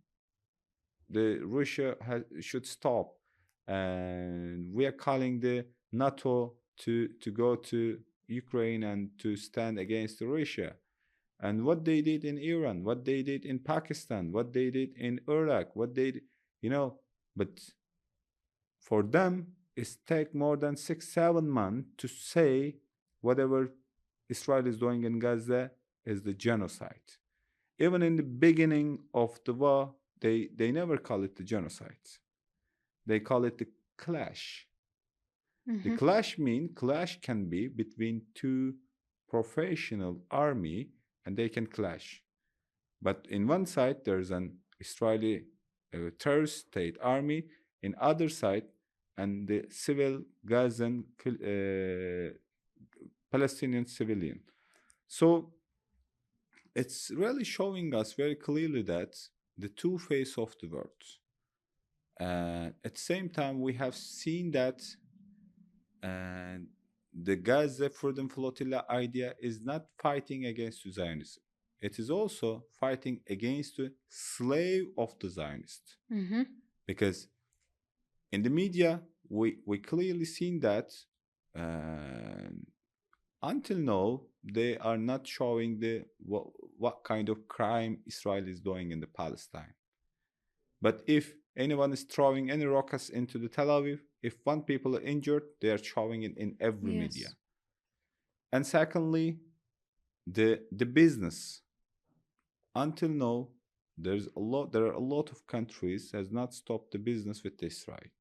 The Russia should stop, and we are calling the NATO to go to Ukraine and to stand against Russia. And what they did in Iran, what they did in Pakistan, what they did in Iraq, what they did, but for them it's take more than 6-7 months to say whatever Israel is doing in Gaza is the genocide. Even in the beginning of the war, they never call it the genocide. They call it the clash. Mm-hmm. The clash can be between two professional army, and they can clash. But in one side there's an Israeli terrorist state army, in other side, and the civil Gazan Palestinian civilian. So it's really showing us very clearly that the two faces of the world. At the same time, we have seen that the Gaza Freedom Flotilla idea is not fighting against Zionism. It is also fighting against the slave of the Zionist. Mm-hmm. Because in the media, we clearly seen that until now, they are not showing what kind of crime Israel is doing in the Palestine. But if anyone is throwing any rockets into the Tel Aviv, if one people are injured, they are showing it in every Yes. media. And secondly, the business. Until now, there are a lot of countries has not stopped the business with Israel.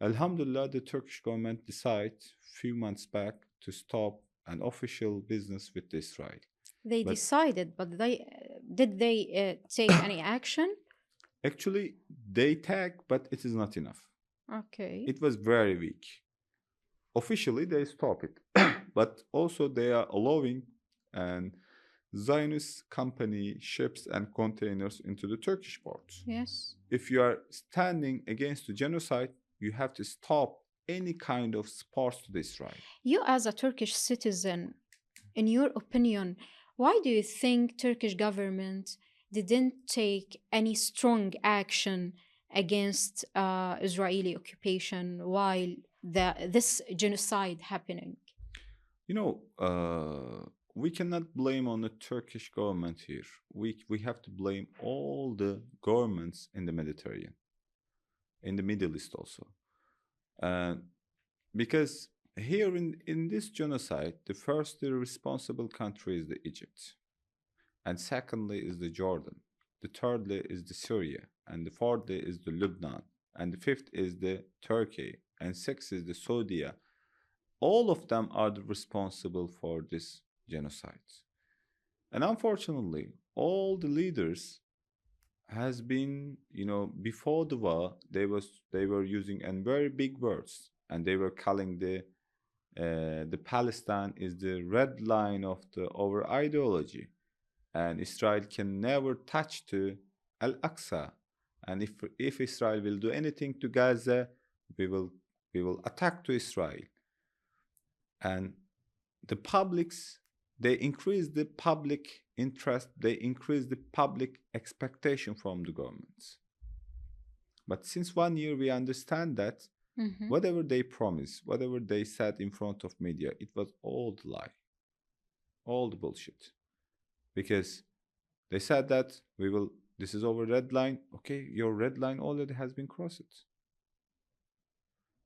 Alhamdulillah, the Turkish government decided few months back to stop an official business with Israel. They But decided, but did they take any action? actually, they tag, but it is not enough. Okay. It was very weak. Officially, they stop it, but also they are allowing and Zionist company ships and containers into the Turkish ports. Yes. If you are standing against the genocide, you have to stop any kind of support to Israel. You, as a Turkish citizen, in your opinion, why do you think Turkish government didn't take any strong action against Israeli occupation while this genocide happening? You know, we cannot blame on the Turkish government here. We have to blame all the governments in the Mediterranean, in the Middle East also. Because here in this genocide, the first responsible country is the Egypt. And secondly is the Jordan. The thirdly is the Syria. And the fourthly is the Lebanon. And the fifth is the Turkey. And sixth is the Saudi. All of them are responsible for this genocide. And unfortunately, all the leaders has been, before the war, they were using and very big words, and they were calling the Palestine is the red line of our ideology, and Israel can never touch to Al-Aqsa, and if Israel will do anything to Gaza, we will attack to Israel, and the publics they increase the public interest, they increase the public expectation from the governments. But since 1 year we understand that whatever they promised, whatever they said in front of media, it was all the lie, all the bullshit. Because they said that this is our red line. Okay, your red line already has been crossed.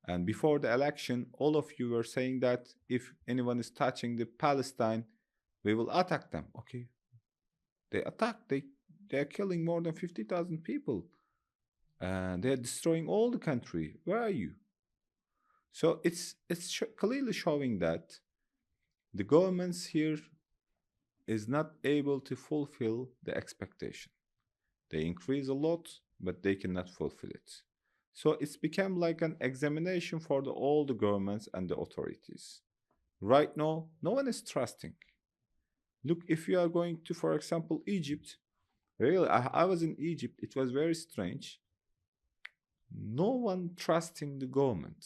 And before the election, all of you were saying that if anyone is touching the Palestine, we will attack them. Okay, they attack. They are killing more than 50,000 people, and they are destroying all the country. Where are you? So it's clearly showing that the governments here is not able to fulfill the expectation. They increase a lot, but they cannot fulfill it. So it's become like an examination for all the governments and the authorities. Right now, no one is trusting. Look, if you are going to, for example, Egypt, really, I was in Egypt, it was very strange. No one trusting the government.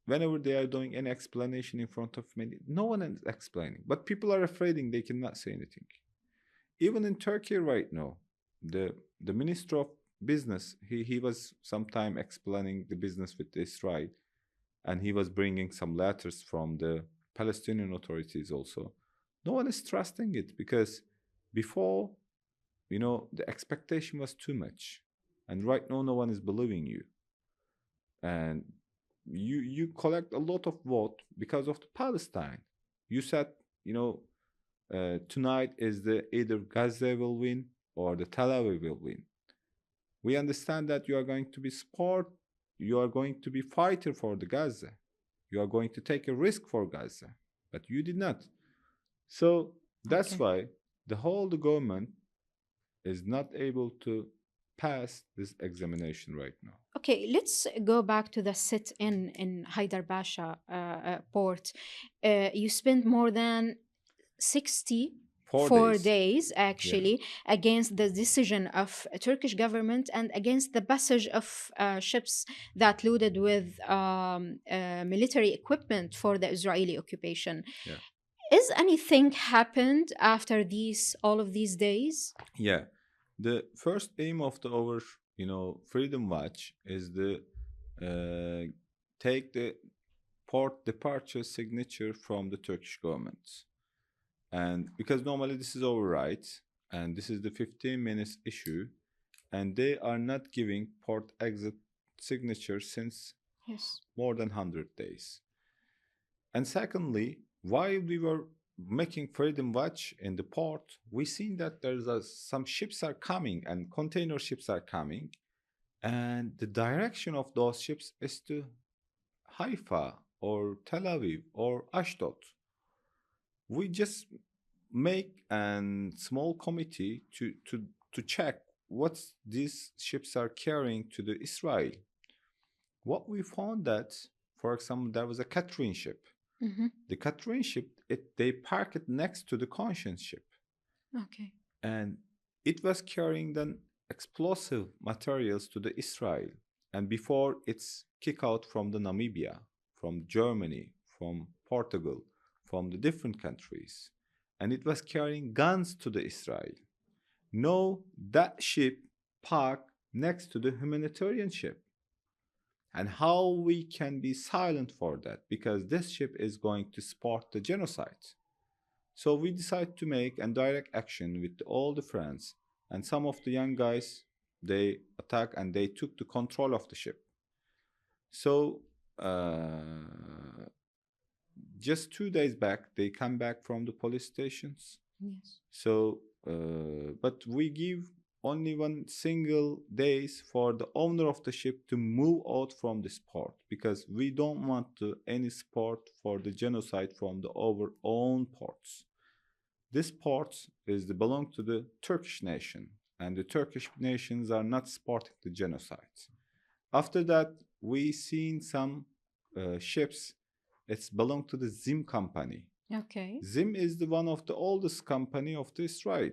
Whenever they are doing any explanation in front of me, no one is explaining. But people are afraid they cannot say anything. Even in Turkey right now, the Minister of Business, he was sometime explaining the business with Israel, and he was bringing some letters from the Palestinian authorities also. No one is trusting it because before, the expectation was too much, and right now no one is believing you, and you collect a lot of vote because of the Palestine. You said, tonight is either Gaza will win or the Tel Aviv will win. We understand that you are going to be support, you are going to be fighter for the Gaza. You are going to take a risk for Gaza, but you did not. So that's why the whole government is not able to pass this examination right now. Okay, let's go back to the sit-in in Haidar Pasha port. You spent more than 64 days actually against the decision of a Turkish government and against the passage of ships that loaded with military equipment for the Israeli occupation. Yeah. Is anything happened after all of these days? Yeah. The first aim of our Freedom Watch is take the port departure signature from the Turkish government. And because normally this is our right, and this is the 15 minutes issue, and they are not giving port exit signature since more than 100 days. And secondly, while we were making Freedom Watch in the port, we seen that some ships are coming and container ships are coming, and the direction of those ships is to Haifa or Tel Aviv or Ashdod. We just make a small committee to check what these ships are carrying to the Israel. What we found that, for example, there was a Catherine ship. Mm-hmm. The Catherine ship, they park it next to the Conscience ship, Okay. and it was carrying then explosive materials to the Israel. And before it's kick out from the Namibia, from Germany, from Portugal, from the different countries, and it was carrying guns to the Israel. No, that ship parked next to the humanitarian ship. And how we can be silent for that, because this ship is going to support the genocide. So we decided to make a direct action with all the friends, and some of the young guys, they attacked and they took the control of the ship. So just 2 days back, they come back from the police stations. Yes. So, but we give only one single days for the owner of the ship to move out from this port, because we don't want any support for the genocide from our own ports. This port belong to the Turkish nation, and the Turkish nations are not supporting the genocide. After that, we seen some ships. It's belong to the Zim company. Okay. Zim is one of the oldest company of the Israel.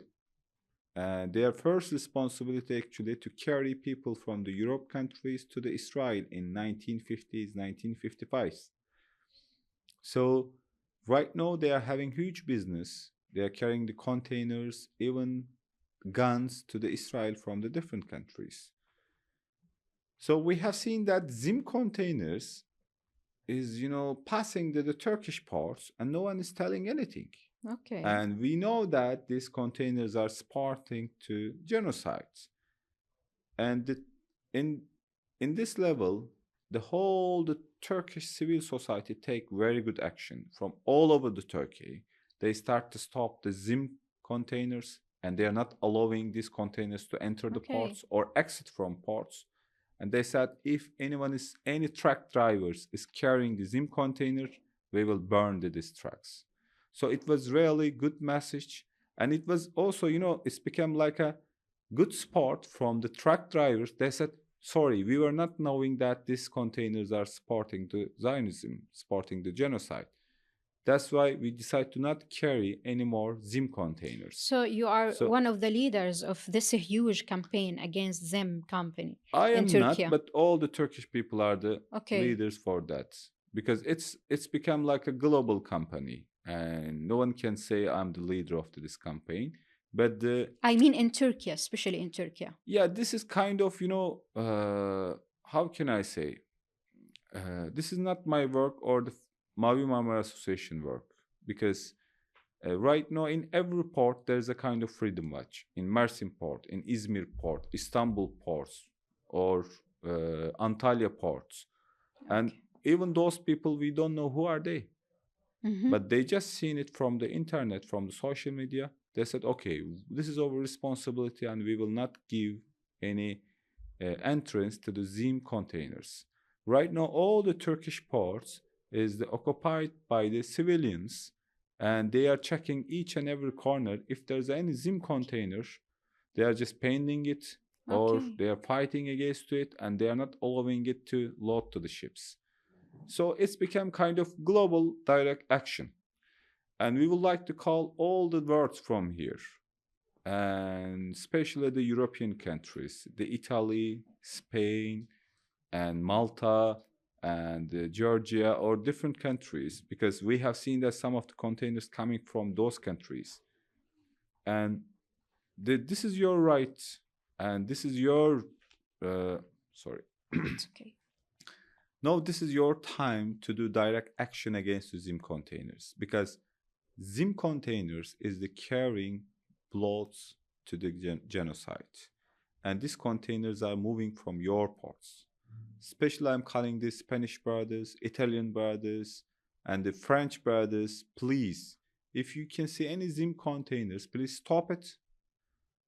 Their first responsibility actually to carry people from the Europe countries to the Israel in 1950s, 1955s. So right now they are having huge business. They are carrying the containers, even guns to the Israel from the different countries. So we have seen that Zim containers is, passing the Turkish ports and no one is telling anything. Okay. And we know that these containers are supporting to genocides. And in this level, the Turkish civil society take very good action from all over the Turkey. They start to stop the Zim containers, and they are not allowing these containers to enter the ports or exit from ports. And they said, if any truck drivers is carrying the Zim container, we will burn these trucks. So it was really good message, and it was also, it's become like a good sport from the truck drivers. They said, sorry, we were not knowing that these containers are supporting the Zionism, supporting the genocide. That's why we decide to not carry any more Zim containers. So you are one of the leaders of this huge campaign against Zim company in Turkey. I am not, but all the Turkish people are the leaders for that, because it's become like a global company, and no one can say I'm the leader of this campaign. But I mean in Turkey, especially in Turkey. Yeah, this is kind of, how can I say? This is not my work or the Mavi Marmara Association work, because right now in every port there's a kind of Freedom Watch. In Mersin port, in Izmir port, Istanbul ports, or Antalya ports. And even those people, we don't know who are they. Mm-hmm. But they just seen it from the internet, from the social media. They said, okay, this is our responsibility and we will not give any entrance to the Zim containers. Right now, all the Turkish ports is occupied by the civilians, and they are checking each and every corner. If there's any Zim container, they are just painting it, or they are fighting against it, and they are not allowing it to load to the ships. So it's become kind of global direct action. And we would like to call all the words from here, and especially the European countries, the Italy, Spain, and Malta, and Georgia, or different countries, because we have seen that some of the containers coming from those countries. And this is your right, and this is your, sorry. It's okay. No, this is your time to do direct action against the Zim containers, because Zim containers is the carrying plots to the genocide. And these containers are moving from your ports. Especially I'm calling these Spanish brothers, Italian brothers, And the French brothers, please, if you can see any Zim containers, please stop it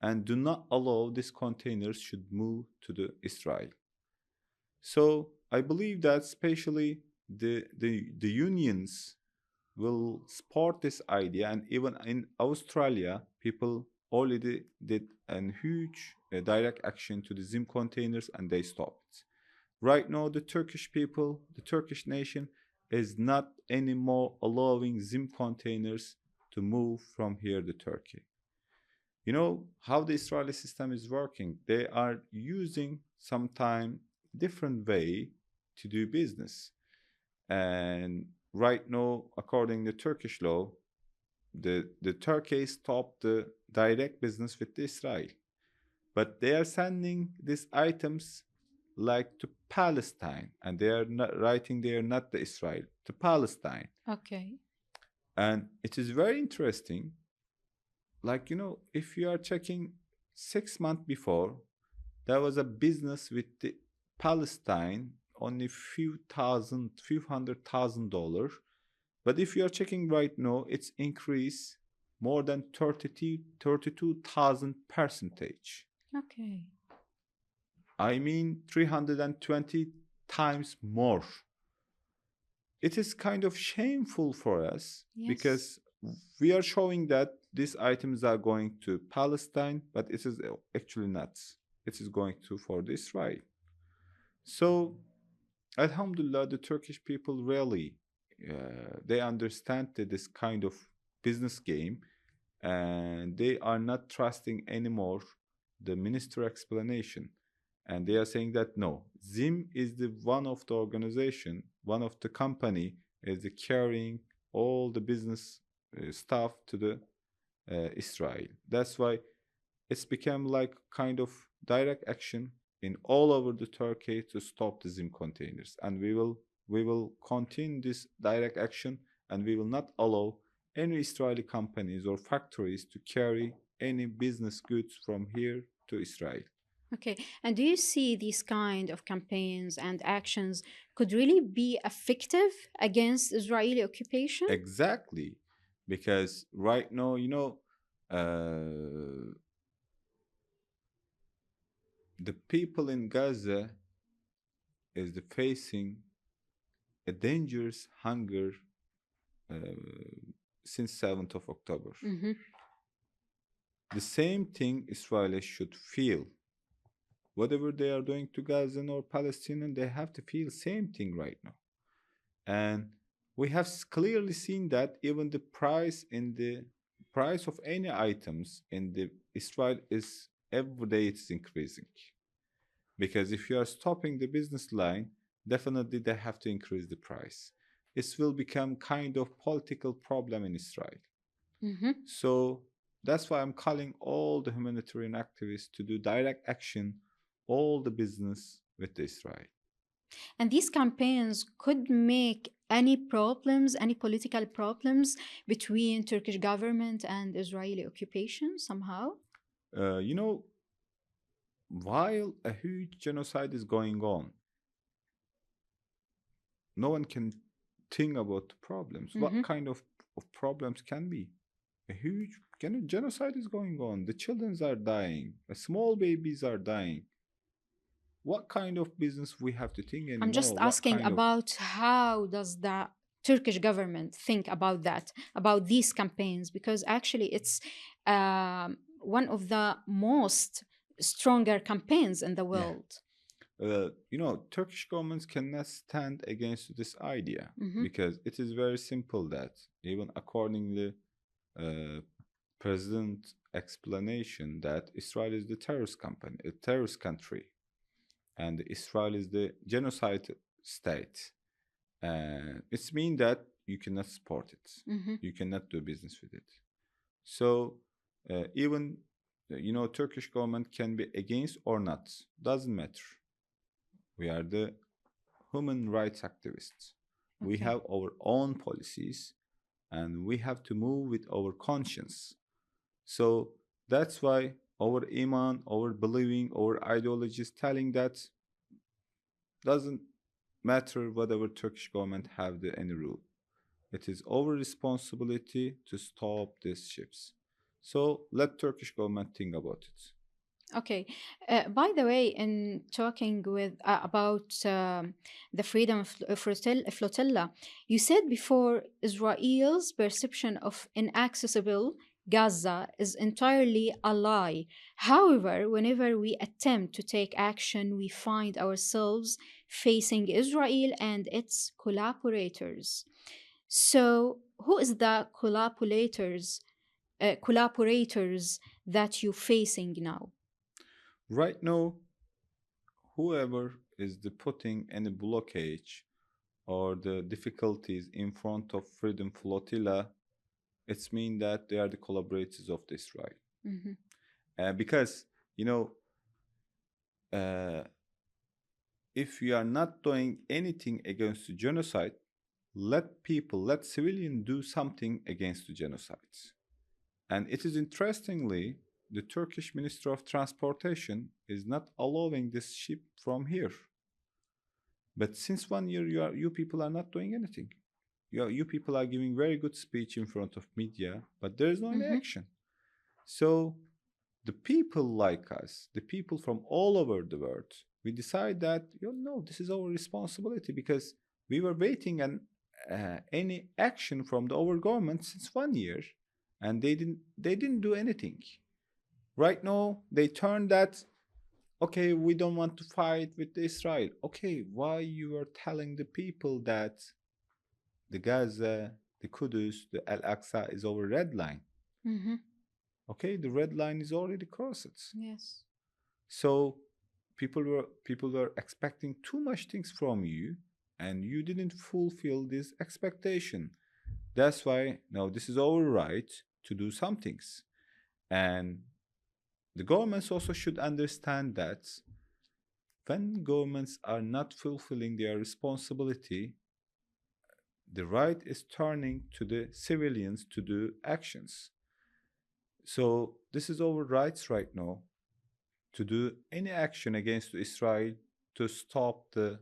and do not allow these containers should move to the Israel. So I believe that especially the unions will support this idea, and even in Australia, people already did a huge direct action to the Zim containers and they stopped. Right now, the Turkish people, the Turkish nation, is not anymore allowing Zim containers to move from here to Turkey. You know how the Israeli system is working. They are using sometime different way to do business. And right now, according to Turkish law, the Turkey stopped the direct business with Israel. But they are sending these items like to Palestine, and they are not writing they are not the Israel, to Palestine. Okay. And it is very interesting. Like, if you are checking 6 months before, there was a business with the Palestine only few $100,000. But if you are checking right now, it's increased more than 32,000 percentage. Okay. I mean 320 times more. It is kind of shameful for us Yes. because we are showing that these items are going to Palestine, but it is actually not. It is going to for Israel. So, Alhamdulillah, the Turkish people really they understand that this kind of business game, and they are not trusting anymore the minister explanation, and they are saying that no, Zim is the one of the organization, one of the company is the carrying all the business stuff to the Israel. That's why it's become like kind of direct action in all over the Turkey to stop the Zim containers, and we will continue this direct action, and we will not allow any Israeli companies or factories to carry any business goods from here to Israel. Okay. And do you see these kind of campaigns and actions could really be effective against Israeli occupation? Exactly, because right now, uh, the people in Gaza is facing a dangerous hunger uh, since 7th of October. Mm-hmm. The same thing Israelis should feel. Whatever they are doing to Gazan or Palestinian, they have to feel same thing right now. And we have clearly seen that even the price of any items in the Israel is every day it's increasing. Because if you are stopping the business line, definitely they have to increase the price. It will become kind of political problem in Israel. Mm-hmm. So that's why I'm calling all the humanitarian activists to do direct action, all the business with Israel. And these campaigns could make any problems, any political problems between Turkish government and Israeli occupation somehow? Uh, you know, while a huge genocide is going on, no one can think about the problems. Mm-hmm. What kind of problems can be? A huge genocide is going on. The children are dying. Small babies are dying. What kind of business we have to think I'm just anymore? What asking kind of about how does the Turkish government think about that, about these campaigns, because actually it's one of the most stronger campaigns in the yeah? world. Turkish governments cannot stand against this idea Mm-hmm. because it is very simple that even according to uh, president explanation that Israel is the terrorist company, a terrorist country, and Israel is the genocide state. And it's mean that you cannot support it, Mm-hmm. you cannot do business with it. So even Turkish government can be against or not, doesn't matter. We are the human rights activists. We Okay. have our own policies and we have to move with our conscience. So that's why our iman, our believing, our ideology is telling that doesn't matter whatever Turkish government have any rule. It is our responsibility to stop these ships. So let Turkish government think about it. Okay. By the way, in talking with about the flotilla, you said before Israel's perception of inaccessible Gaza is entirely a lie. However, whenever we attempt to take action, we find ourselves facing Israel and its collaborators. So, who is the collaborators that you're facing now? Right now, whoever is the putting any blockage or the difficulties in front of Freedom Flotilla, it's mean that they are the collaborators of the Israel. Mhm. Because, you know, uh, if you are not doing anything against the genocide, let civilians do something against the genocide. And it is interestingly, the Turkish Minister of Transportation is not allowing this ship from here. But since 1 year, you people are not doing anything. You people are giving very good speech in front of media, but there is no any Mhm. action. So the people like us, the people from all over the world, we decide that no, this is our responsibility because we were waiting and any action from the our government since 1 year, and they didn't do anything. Right now, they turned that okay, we don't want to fight with Israel. Okay, why you are telling the people that the Gaza, the Kudus, the Al Aqsa is our red line? Mhm. Okay, the red line is already crossed. Yes. So people were expecting too much things from you, and you didn't fulfill this expectation. That's why now this is our right to do some things, and the governments also should understand that when governments are not fulfilling their responsibility, the right is turning to the civilians to do actions. So this is our rights right now to do any action against Israel to stop the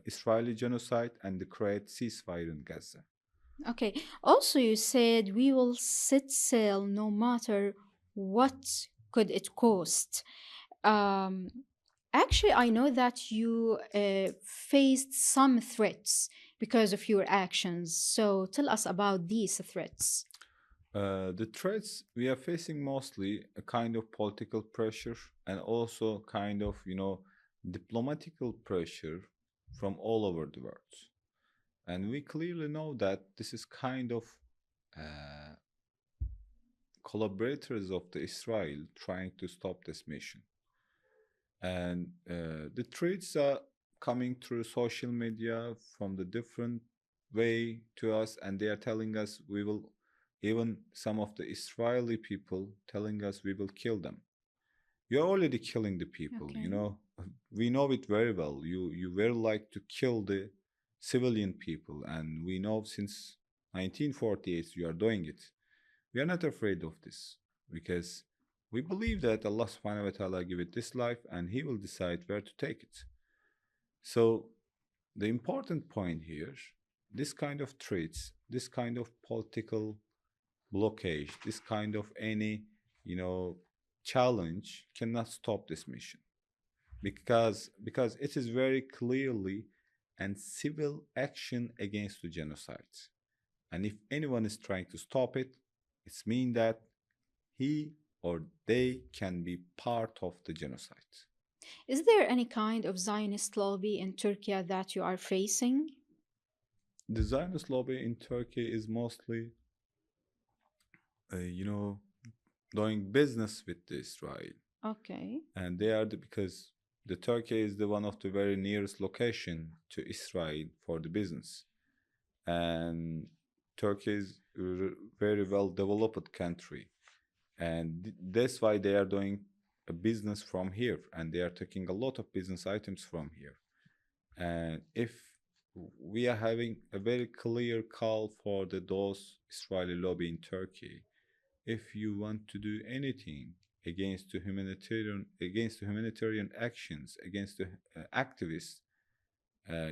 Israeli genocide and the create ceasefire in Gaza. Okay. Also, you said we will set sail no matter what could it cost. Um, Actually, I know that you faced some threats because of your actions. So tell us about these threats. The threats we are facing mostly a kind of political pressure and also kind of diplomatical pressure from all over the world. And we clearly know that this is kind of uh, collaborators of the Israel trying to stop this mission. And the threats are coming through social media from the different way to us, and they are telling us we will, even some of the Israeli people telling us we will kill them. You're already killing the people, Okay. we know it very well. You very like to kill the civilian people, and we know since 1948 you are doing it. We are not afraid of this because we believe that Allah subhanahu wa ta'ala give it this life and He will decide where to take it. So the important point here, this kind of traits, this kind of political blockage, this kind of any, you know, challenge cannot stop this mission because it is very clearly and civil action against the genocide. And if anyone is trying to stop it, it's mean that he or they can be part of the genocide. Is there any kind of Zionist lobby in Turkey that you are facing? The Zionist lobby in Turkey is mostly, uh, you know, doing business with Israel, Okay. and they are because the Turkey is the one of the very nearest location to Israel for the business, and Turkey is a very well developed country, and that's why they are doing a business from here, and they are taking a lot of business items from here. And if we are having a very clear call for those Israeli lobby in Turkey, if you want to do anything against the humanitarian actions against the activists,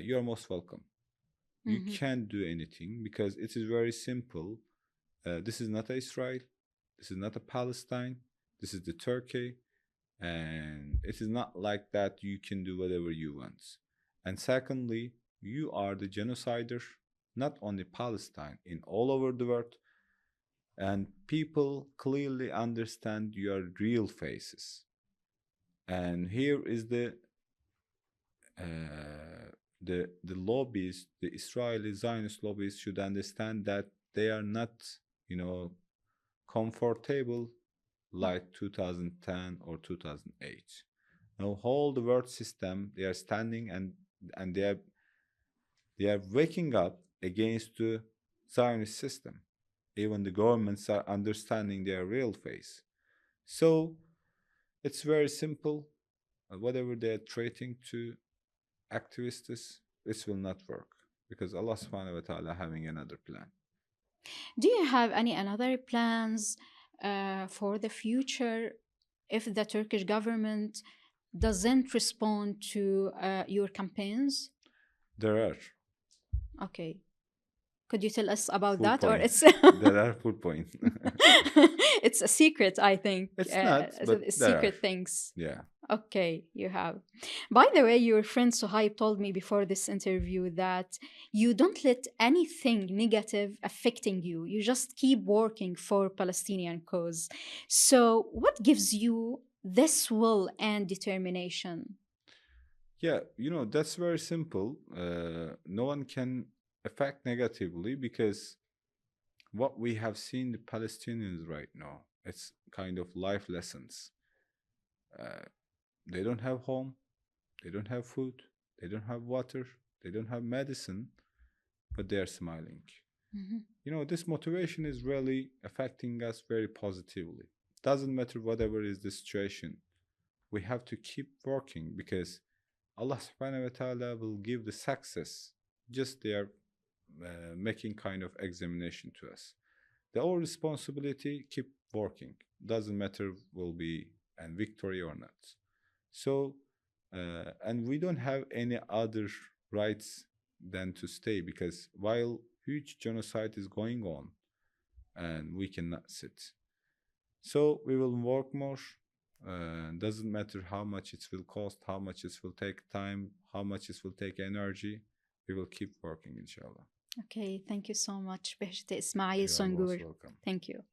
you are most welcome. You can't do anything because it is very simple. This is not Israel. This is not a Palestine. This is the Turkey. And it is not like that you can do whatever you want. And secondly, you are the genocider, not only Palestine, in all over the world. And people clearly understand your real faces. And here is the lobbies, the Israeli Zionist lobbies should understand that they are not, comfortable like 2010 or 2008. Now, whole the world system, they are standing and they are waking up against the Zionist system. Even the governments are understanding their real face. So it's very simple. Whatever they are treating to activists, this will not work because Allah subhanahu wa ta'ala having another plan. Do you have any another plans for the future if the Turkish government doesn't respond to your campaigns? There are. Okay. Could you tell us about Full that, or point. it's There are full point. it's a secret? I think It's not, but there secret are. things. Yeah. Okay, you have. By the way, your friend Suhaib told me before this interview that you don't let anything negative affecting you. You just keep working for Palestinian cause. So, what gives you this will and determination? Yeah, that's very simple. No one can affect negatively because what we have seen the Palestinians right now, it's kind of life lessons. They don't have home, they don't have food, they don't have water, they don't have medicine, but they are smiling. This motivation is really affecting us very positively. Doesn't matter whatever is the situation, we have to keep working because Allah subhanahu wa ta'ala will give the success. Just they are making kind of examination to us. The our responsibility, keep working. Doesn't matter will be a victory or not. So, and we don't have any other rights than to stay because while huge genocide is going on, and we cannot sit. So we will work more. Doesn't matter how much it will cost, how much it will take time, how much it will take energy. We will keep working, inshallah. Okay, thank you so much, Beheşti İsmail You are most Songür. welcome. Thank you.